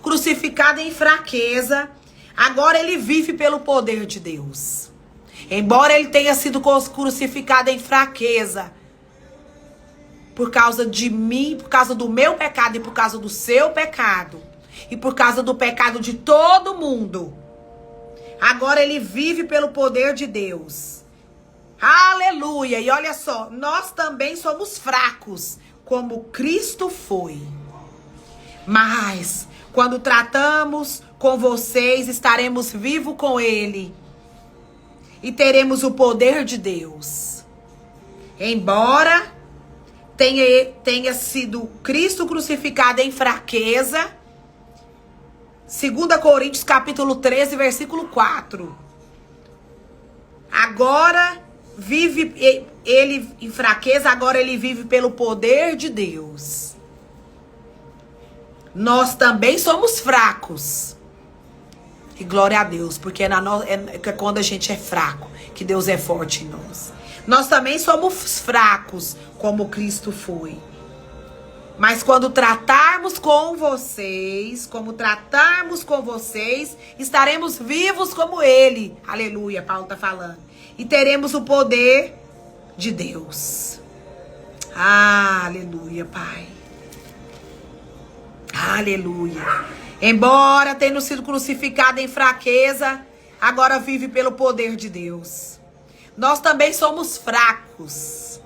crucificado em fraqueza, agora ele vive pelo poder de Deus. Embora ele tenha sido crucificado em fraqueza, por causa de mim, por causa do meu pecado e por causa do seu pecado. E por causa do pecado de todo mundo. Agora ele vive pelo poder de Deus. Aleluia! E olha só, nós também somos fracos, como Cristo foi. Mas, quando tratamos com vocês, estaremos vivos com Ele. E teremos o poder de Deus. Embora tenha sido Cristo crucificado em fraqueza. 2 Coríntios capítulo 13, versículo 4. Agora vive ele em fraqueza, agora ele vive pelo poder de Deus. Nós também somos fracos. E glória a Deus, porque é quando a gente é fraco que Deus é forte em nós. Nós também somos fracos, como Cristo foi. Mas quando tratarmos com vocês, estaremos vivos como Ele. Aleluia, Paulo está falando. E teremos o poder de Deus. Aleluia, Pai. Aleluia. Embora tenha sido crucificado em fraqueza, agora vive pelo poder de Deus. Nós também somos fracos,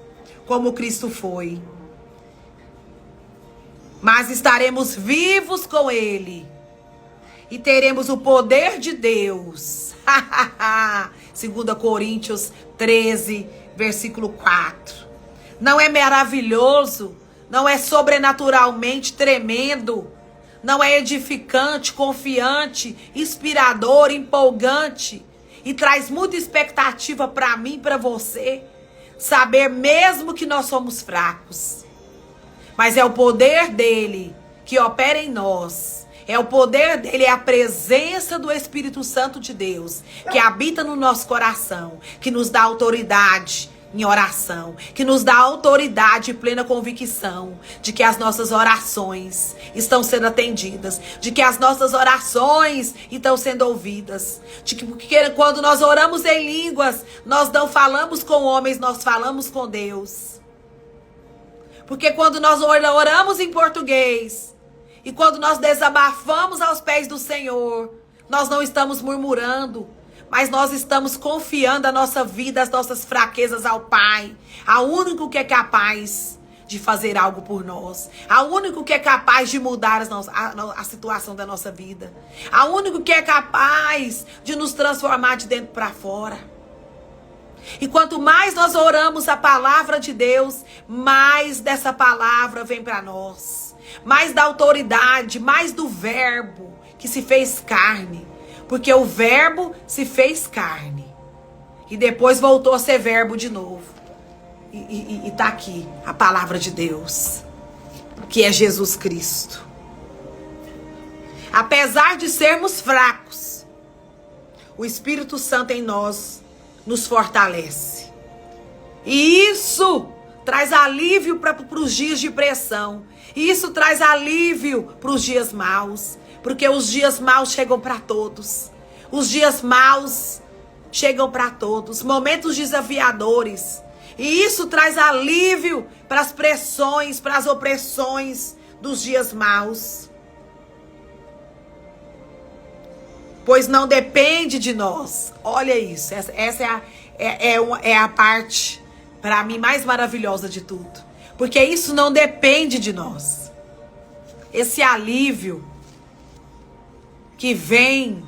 como Cristo foi. Mas estaremos vivos com Ele. E teremos o poder de Deus. 2 Coríntios 13, versículo 4. Não é maravilhoso? Não é sobrenaturalmente tremendo? Não é edificante, confiante, inspirador, empolgante? E traz muita expectativa para mim e para você. Saber mesmo que nós somos fracos. Mas é o poder dele que opera em nós. É o poder dele, é a presença do Espírito Santo de Deus que habita no nosso coração, que nos dá autoridade em oração, que nos dá autoridade e plena convicção de que as nossas orações estão sendo atendidas, de que as nossas orações estão sendo ouvidas, de que porque quando nós oramos em línguas, nós não falamos com homens, nós falamos com Deus. Porque quando nós oramos em português e quando nós desabafamos aos pés do Senhor, nós não estamos murmurando, mas nós estamos confiando a nossa vida, as nossas fraquezas ao Pai, ao único que é capaz de fazer algo por nós, ao único que é capaz de mudar a situação da nossa vida, ao único que é capaz de nos transformar de dentro para fora. E quanto mais nós oramos a palavra de Deus, mais dessa palavra vem para nós, mais da autoridade, mais do verbo que se fez carne. Porque o verbo se fez carne. E depois voltou a ser verbo de novo. E tá aqui a palavra de Deus. Que é Jesus Cristo. Apesar de sermos fracos, o Espírito Santo em nós nos fortalece. E isso traz alívio para os dias de pressão. E isso traz alívio para os dias maus. Porque os dias maus chegam para todos. Os dias maus chegam para todos. Momentos desafiadores. E isso traz alívio para as pressões, para as opressões dos dias maus. Pois não depende de nós. Olha isso. Essa é a parte, para mim, mais maravilhosa de tudo. Porque isso não depende de nós. Esse alívio que vem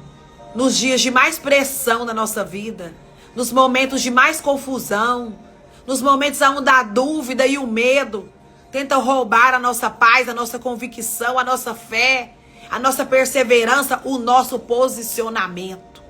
nos dias de mais pressão na nossa vida, nos momentos de mais confusão, nos momentos onde a dúvida e o medo tentam roubar a nossa paz, a nossa convicção, a nossa fé, a nossa perseverança, o nosso posicionamento.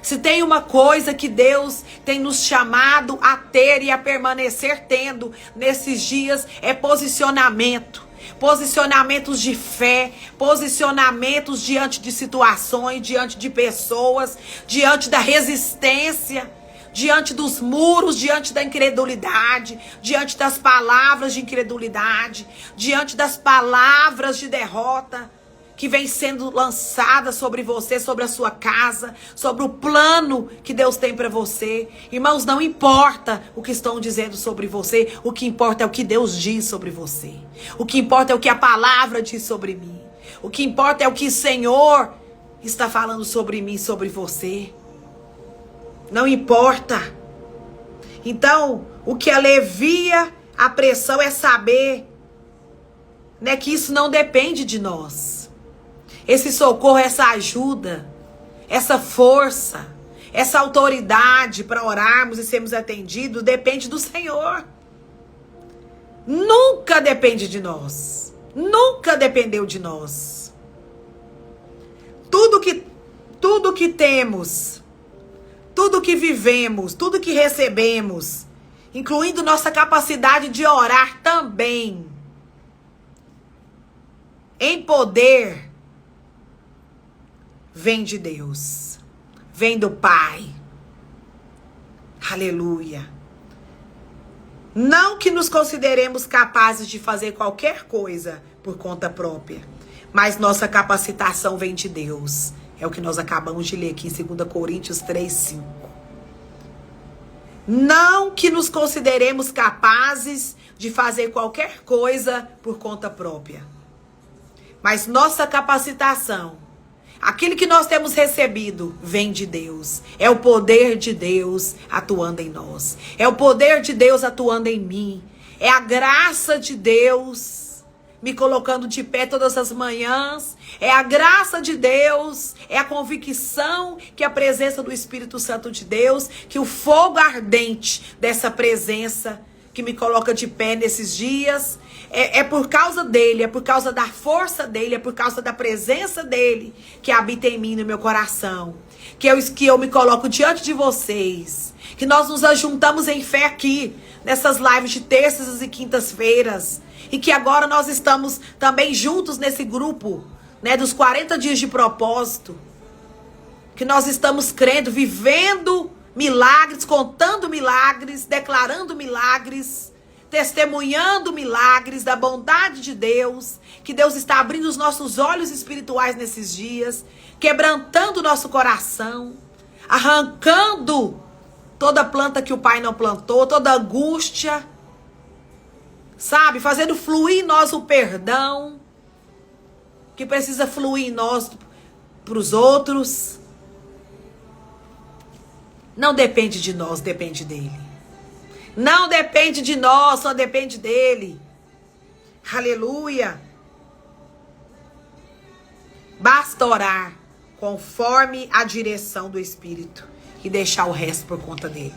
Se tem uma coisa que Deus tem nos chamado a ter e a permanecer tendo nesses dias, é posicionamento. Posicionamentos de fé, posicionamentos diante de situações, diante de pessoas, diante da resistência, diante dos muros, diante da incredulidade, diante das palavras de incredulidade, diante das palavras de derrota que vem sendo lançada sobre você, sobre a sua casa, sobre o plano que Deus tem para você. Irmãos, não importa o que estão dizendo sobre você, o que importa é o que Deus diz sobre você. O que importa é o que a palavra diz sobre mim. O que importa é o que o Senhor está falando sobre mim, sobre você. Não importa. Então, o que alivia a pressão é saber, né, que isso não depende de nós. Esse socorro, essa ajuda, essa força, essa autoridade para orarmos e sermos atendidos depende do Senhor. Nunca depende de nós. Nunca dependeu de nós. Tudo que temos, tudo que vivemos, tudo que recebemos, incluindo nossa capacidade de orar também, em poder, vem de Deus, vem do Pai. Aleluia. Não que nos consideremos capazes de fazer qualquer coisa por conta própria, mas nossa capacitação vem de Deus. É o que nós acabamos de ler aqui em 2 Coríntios 3:5. Não que nos consideremos capazes de fazer qualquer coisa por conta própria, mas nossa capacitação Aquilo que nós temos recebido vem de Deus. É o poder de Deus atuando em nós. É o poder de Deus atuando em mim. É a graça de Deus me colocando de pé todas as manhãs. É a graça de Deus. É a convicção que a presença do Espírito Santo de Deus, que o fogo ardente dessa presença que me coloca de pé nesses dias, é por causa dele, é por causa da força dele, é por causa da presença dele que habita em mim, no meu coração. Que eu me coloco diante de vocês. Que nós nos ajuntamos em fé aqui, nessas lives de terças e quintas-feiras. E que agora nós estamos também juntos nesse grupo, né, dos 40 dias de propósito. Que nós estamos crendo, vivendo milagres, contando milagres, declarando milagres, testemunhando milagres da bondade de Deus, que Deus está abrindo os nossos olhos espirituais nesses dias, quebrantando o nosso coração, arrancando toda planta que o Pai não plantou, toda angústia, sabe? Fazendo fluir em nós o perdão, que precisa fluir em nós para os outros. Não depende de nós, depende dele. Não depende de nós, só depende dele. Aleluia. Basta orar conforme a direção do Espírito e deixar o resto por conta dele.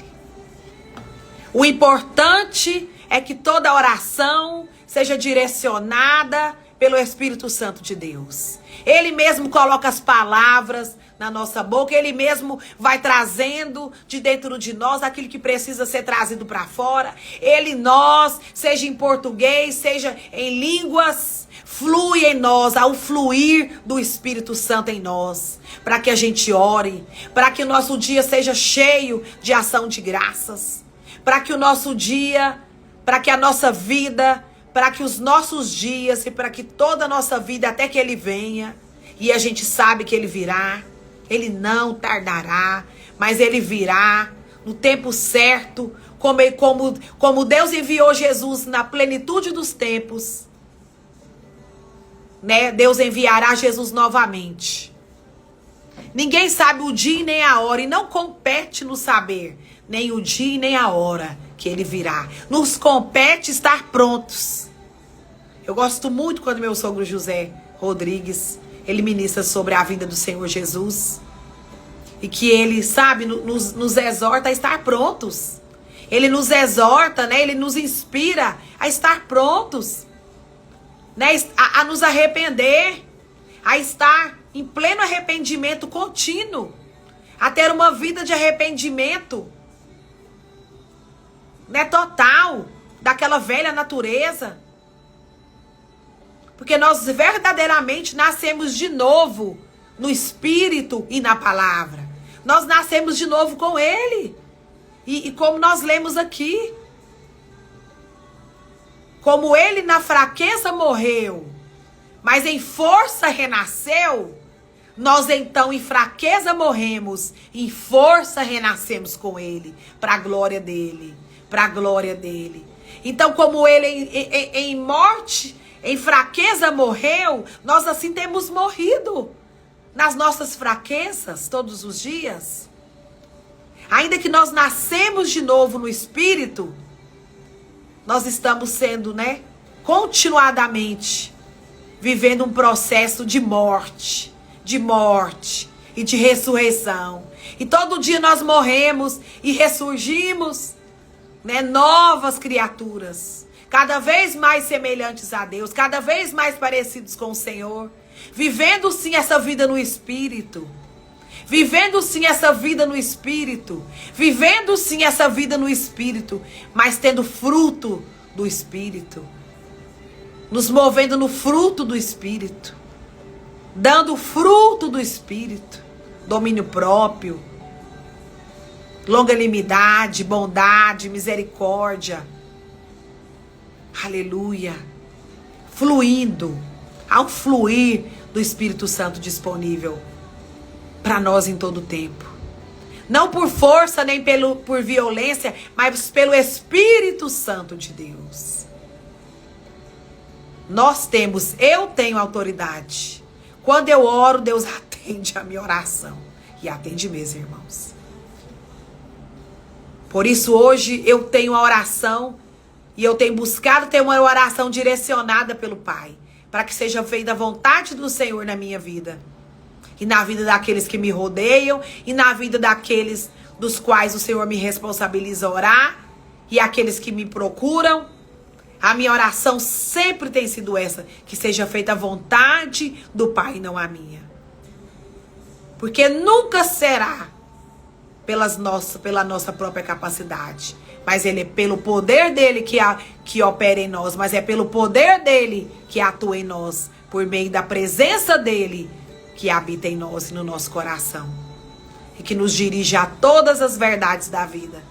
O importante é que toda oração seja direcionada pelo Espírito Santo de Deus. Ele mesmo coloca as palavras na nossa boca, ele mesmo vai trazendo de dentro de nós aquilo que precisa ser trazido para fora. Ele, nós, seja em português, seja em línguas, flui em nós, ao fluir do Espírito Santo em nós, para que a gente ore, para que o nosso dia seja cheio de ação de graças, para que o nosso dia, para que a nossa vida, para que os nossos dias e para que toda a nossa vida, até que ele venha, e a gente sabe que ele virá, ele não tardará, mas ele virá no tempo certo, como Deus enviou Jesus na plenitude dos tempos, né? Deus enviará Jesus novamente. Ninguém sabe o dia e nem a hora, e não compete nos saber nem o dia e nem a hora que ele virá. Nos compete estar prontos. Eu gosto muito quando meu sogro José Rodrigues, ele ministra sobre a vinda do Senhor Jesus. E que ele, sabe, nos exorta a estar prontos. Ele nos exorta, né? Ele nos inspira a estar prontos. Né? A nos arrepender. A estar em pleno arrependimento contínuo. A ter uma vida de arrependimento, né, total, daquela velha natureza. Porque nós verdadeiramente nascemos de novo no Espírito e na palavra. Nós nascemos de novo com ele. E como nós lemos aqui, como ele na fraqueza morreu, mas em força renasceu, nós então em fraqueza morremos, em força renascemos com ele, para a glória dele, para a glória dele. Então como ele em morte, em fraqueza morreu, nós assim temos morrido nas nossas fraquezas todos os dias. Ainda que nós nascemos de novo no Espírito, nós estamos sendo, né, continuadamente vivendo um processo de morte e de ressurreição. E todo dia nós morremos e ressurgimos, né, novas criaturas, cada vez mais semelhantes a Deus, cada vez mais parecidos com o Senhor, vivendo sim essa vida no Espírito, vivendo sim essa vida no Espírito, vivendo sim essa vida no Espírito, mas tendo fruto do Espírito, nos movendo no fruto do Espírito, dando fruto do Espírito, domínio próprio, longanimidade, bondade, misericórdia, aleluia, fluindo, ao fluir do Espírito Santo disponível para nós em todo o tempo. Não por força nem por violência, mas pelo Espírito Santo de Deus. Eu tenho autoridade. Quando eu oro, Deus atende. atende a minha oração. E atende mesmo, irmãos. Por isso hoje eu tenho a oração e eu tenho buscado ter uma oração direcionada pelo Pai, para que seja feita a vontade do Senhor na minha vida. E na vida daqueles que me rodeiam, e na vida daqueles dos quais o Senhor me responsabiliza a orar, e aqueles que me procuram. A minha oração sempre tem sido essa, que seja feita a vontade do Pai, não a minha. Porque nunca será pela nossa própria capacidade, mas ele é pelo poder dele que opera em nós, mas é pelo poder dele que atua em nós, por meio da presença dele que habita em nós e no nosso coração, e que nos dirige a todas as verdades da vida.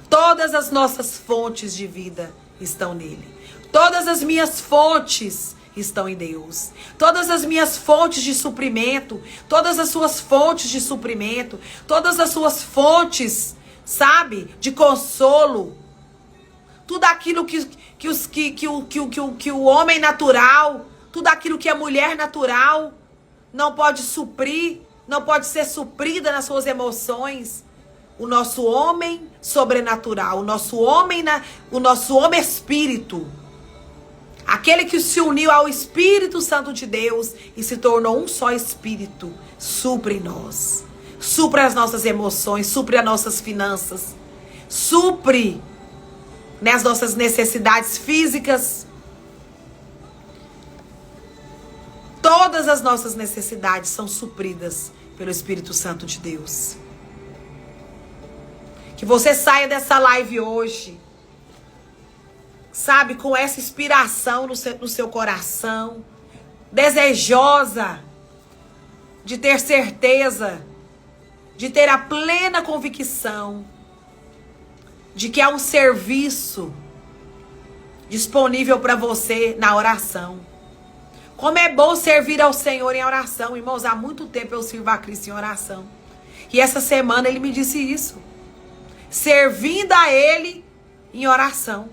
Todas as nossas fontes de vida estão nele. Todas as minhas fontes estão em Deus. Todas as minhas fontes de suprimento, todas as suas fontes de suprimento, todas as suas fontes, sabe, de consolo, tudo aquilo que o homem natural, tudo aquilo que a mulher natural não pode suprir, não pode ser suprida nas suas emoções. O nosso homem sobrenatural, o nosso homem espírito, aquele que se uniu ao Espírito Santo de Deus e se tornou um só espírito, supre em nós. Supre as nossas emoções, supre as nossas finanças, supre as nossas necessidades físicas. Todas as nossas necessidades são supridas pelo Espírito Santo de Deus. Que você saia dessa live hoje, sabe, com essa inspiração no seu coração, desejosa de ter certeza, de ter a plena convicção de que há um serviço disponível para você na oração. Como é bom servir ao Senhor em oração. Irmãos, há muito tempo eu sirvo a Cristo em oração. E essa semana ele me disse isso. Servindo a Ele em oração.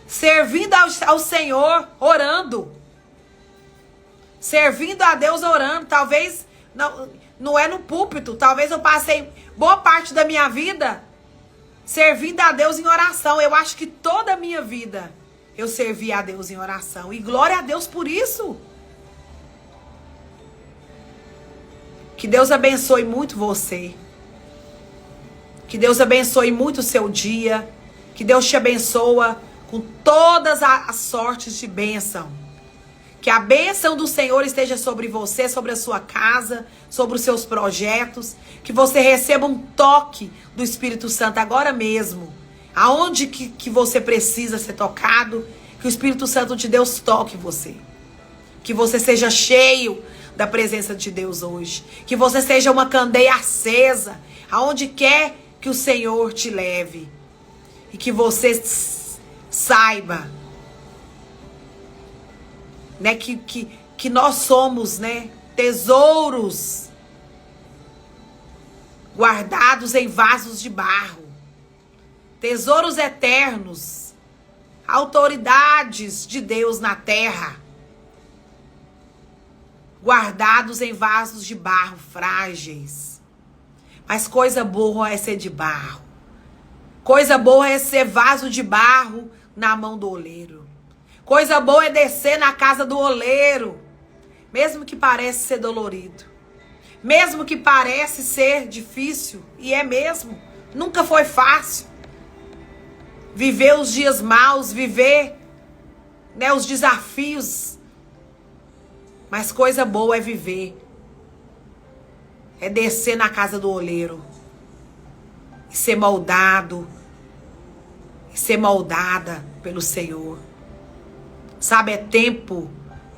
Servindo ao Senhor orando. Servindo a Deus orando. Talvez não é no púlpito. Talvez eu passei boa parte da minha vida servindo a Deus em oração. Eu acho que toda a minha vida eu servi a Deus em oração. E glória a Deus por isso. Que Deus abençoe muito você. Que Deus abençoe muito o seu dia. Que Deus te abençoe com todas as sortes de bênção. Que a bênção do Senhor esteja sobre você, sobre a sua casa, sobre os seus projetos. Que você receba um toque do Espírito Santo agora mesmo. Aonde que você precisa ser tocado, que o Espírito Santo de Deus toque você. Que você seja cheio da presença de Deus hoje. Que você seja uma candeia acesa, aonde quer que o Senhor te leve. E que você saiba, né, que nós somos, né, tesouros guardados em vasos de barro. Tesouros eternos, autoridades de Deus na terra, guardados em vasos de barro frágeis. Mas coisa boa é ser de barro. Coisa boa é ser vaso de barro na mão do oleiro. Coisa boa é descer na casa do oleiro, mesmo que pareça ser dolorido. Mesmo que pareça ser difícil, e é mesmo, nunca foi fácil. Viver os dias maus, viver, né, os desafios. Mas coisa boa é viver. É descer na casa do oleiro. E ser moldado. E ser moldada pelo Senhor. Sabe, é tempo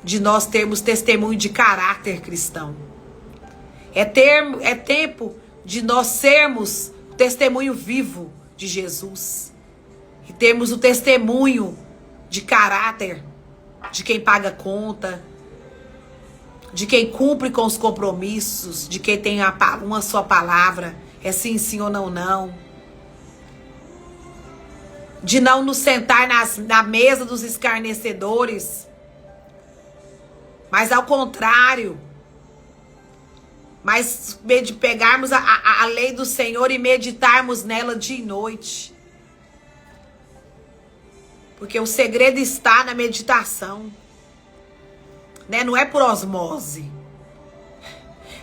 de nós termos testemunho de caráter cristão. É tempo de nós sermos testemunho vivo de Jesus. E termos o testemunho de caráter de quem paga conta, de quem cumpre com os compromissos, de quem tem uma só palavra, é sim, sim ou não, não. De não nos sentar na mesa dos escarnecedores, mas ao contrário, mas pegarmos a lei do Senhor e meditarmos nela dia e noite. Porque o segredo está na meditação, né? Não é por osmose.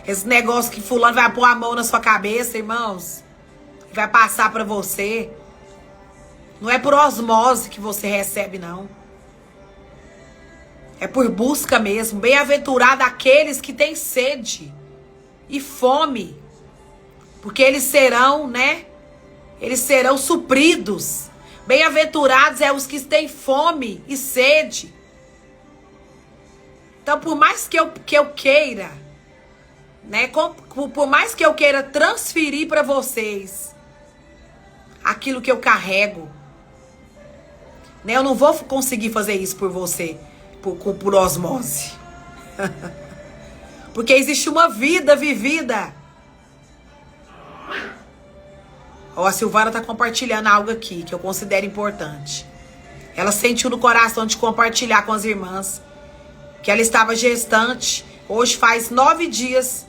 Esse negócio que fulano vai pôr a mão na sua cabeça, irmãos, vai passar para você. Não é por osmose que você recebe, não. É por busca mesmo. Bem-aventurado aqueles que têm sede e fome, porque eles serão, né? Eles serão supridos. Bem-aventurados é os que têm fome e sede. Então, por mais que eu queira, né? Por mais que eu queira transferir para vocês aquilo que eu carrego, né? Eu não vou conseguir fazer isso por você, por osmose. Porque existe uma vida vivida. Ó, a Silvana tá compartilhando algo aqui que eu considero importante. Ela sentiu no coração de compartilhar com as irmãs que ela estava gestante. Hoje faz 9 dias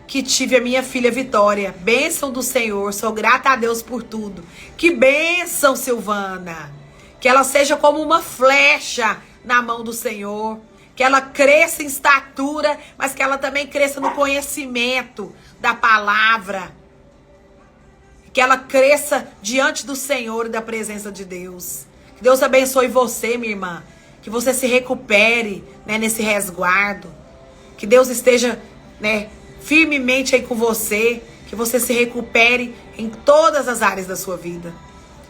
que tive a minha filha Vitória. Bênção do Senhor, sou grata a Deus por tudo. Que bênção, Silvana. Que ela seja como uma flecha na mão do Senhor. Que ela cresça em estatura, mas que ela também cresça no conhecimento da palavra. Que ela cresça diante do Senhor e da presença de Deus. Que Deus abençoe você, minha irmã. Que você se recupere, né, nesse resguardo. Que Deus esteja, né, firmemente aí com você. Que você se recupere em todas as áreas da sua vida.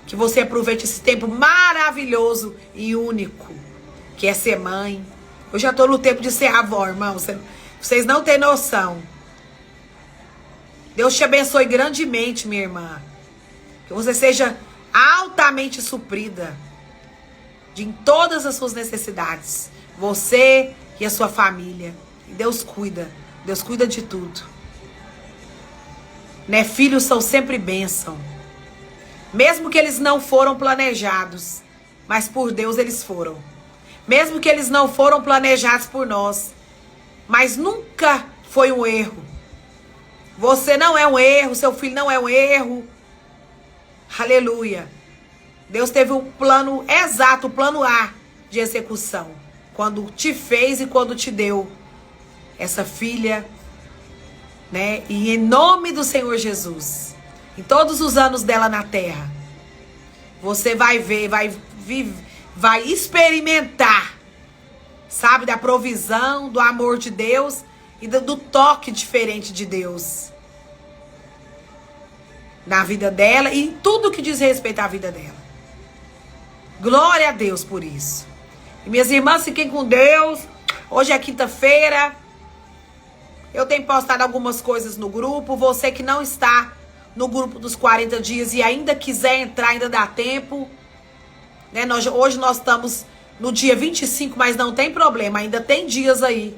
Que você aproveite esse tempo maravilhoso e único, que é ser mãe. Eu já estou no tempo de ser avó, irmão. Vocês não têm noção. Deus te abençoe grandemente, minha irmã. Que você seja altamente suprida em todas as suas necessidades. Você e a sua família. E Deus cuida. Deus cuida de tudo. Né? Filhos são sempre bênção. Mesmo que eles não foram planejados, mas por Deus eles foram. Mesmo que eles não foram planejados por nós, mas nunca foi um erro. Você não é um erro, seu filho não é um erro. Aleluia. Deus teve um plano exato, o plano A de execução. Quando te fez e quando te deu essa filha, né? E em nome do Senhor Jesus, em todos os anos dela na terra, você vai ver, vai experimentar, sabe, da provisão, do amor de Deus e do toque diferente de Deus na vida dela e em tudo que diz respeito à vida dela. Glória a Deus por isso. E minhas irmãs, fiquem com Deus. Hoje é quinta-feira. Eu tenho postado algumas coisas no grupo. Você que não está no grupo dos 40 dias e ainda quiser entrar, ainda dá tempo. Né? Hoje nós estamos no dia 25, mas não tem problema. Ainda tem dias aí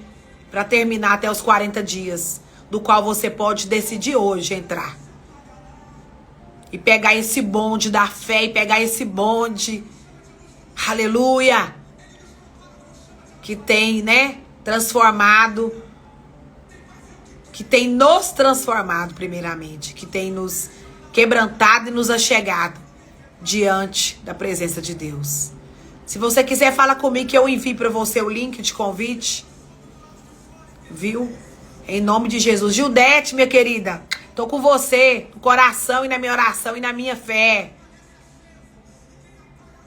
para terminar até os 40 dias, do qual você pode decidir hoje entrar. E pegar esse bonde da fé, e pegar esse bonde, aleluia, que tem, né, transformado, que tem nos transformado primeiramente, que tem nos quebrantado e nos achegado diante da presença de Deus. Se você quiser, fala comigo que eu envio para você o link de convite, viu? Em nome de Jesus. Gildete, minha querida, tô com você no coração e na minha oração e na minha fé.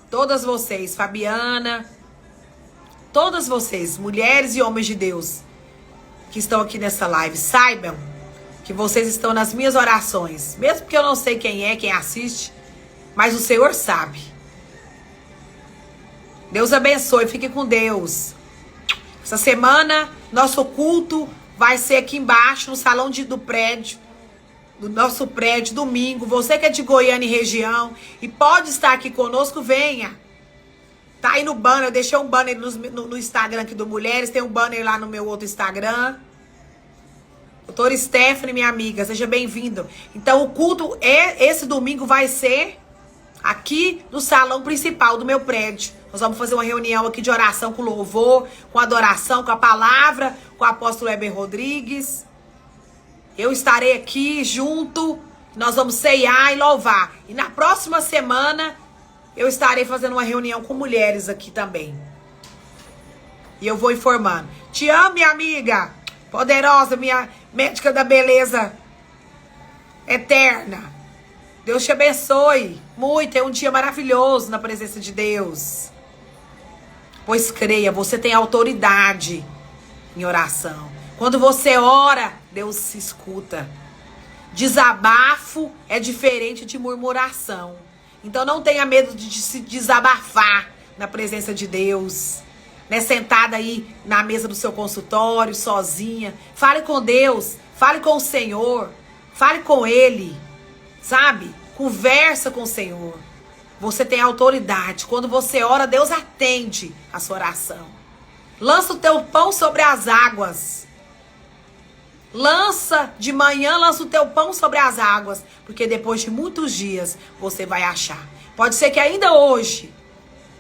Todas vocês, Fabiana, todas vocês, mulheres e homens de Deus que estão aqui nessa live, saibam que vocês estão nas minhas orações. Mesmo que eu não sei quem é, quem assiste, mas o Senhor sabe. Deus abençoe, fique com Deus. Essa semana, nosso culto vai ser aqui embaixo, no salão do prédio, do nosso prédio, domingo. Você que é de Goiânia e região e pode estar aqui conosco, venha. Tá aí no banner, eu deixei um banner no Instagram aqui do Mulheres, tem um banner lá no meu outro Instagram. Doutora Stephanie, minha amiga, seja bem-vindo. Então o culto, esse domingo vai ser aqui no salão principal do meu prédio. Nós vamos fazer uma reunião aqui de oração com louvor, com adoração, com a palavra, com o apóstolo Heber Rodrigues. Eu estarei aqui junto, nós vamos ceiar e louvar. E na próxima semana eu estarei fazendo uma reunião com mulheres aqui também. E eu vou informando. Te amo, minha amiga poderosa, minha médica da beleza eterna. Deus te abençoe muito. É um dia maravilhoso na presença de Deus. Pois creia, você tem autoridade em oração. Quando você ora, Deus se escuta. Desabafo é diferente de murmuração. Então não tenha medo de se desabafar na presença de Deus. Né? Sentada aí na mesa do seu consultório, sozinha. Fale com Deus, fale com o Senhor, fale com Ele, sabe? Conversa com o Senhor. Você tem autoridade. Quando você ora, Deus atende a sua oração. Lança o teu pão sobre as águas. Lança de manhã, lança o teu pão sobre as águas. Porque depois de muitos dias, você vai achar. Pode ser que ainda hoje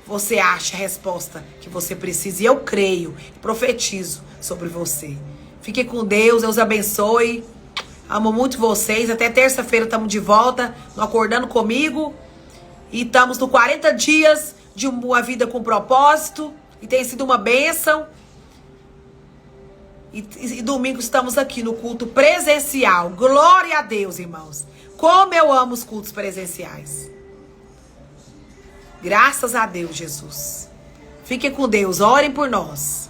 você ache a resposta que você precisa. E eu creio e profetizo sobre você. Fique com Deus, Deus abençoe. Amo muito vocês. Até terça-feira estamos de volta no Acordando Comigo. E estamos no 40 dias de uma vida com propósito. E tem sido uma bênção. E domingo estamos aqui no culto presencial. Glória a Deus, irmãos. Como eu amo os cultos presenciais. Graças a Deus, Jesus. Fiquem com Deus. Orem por nós.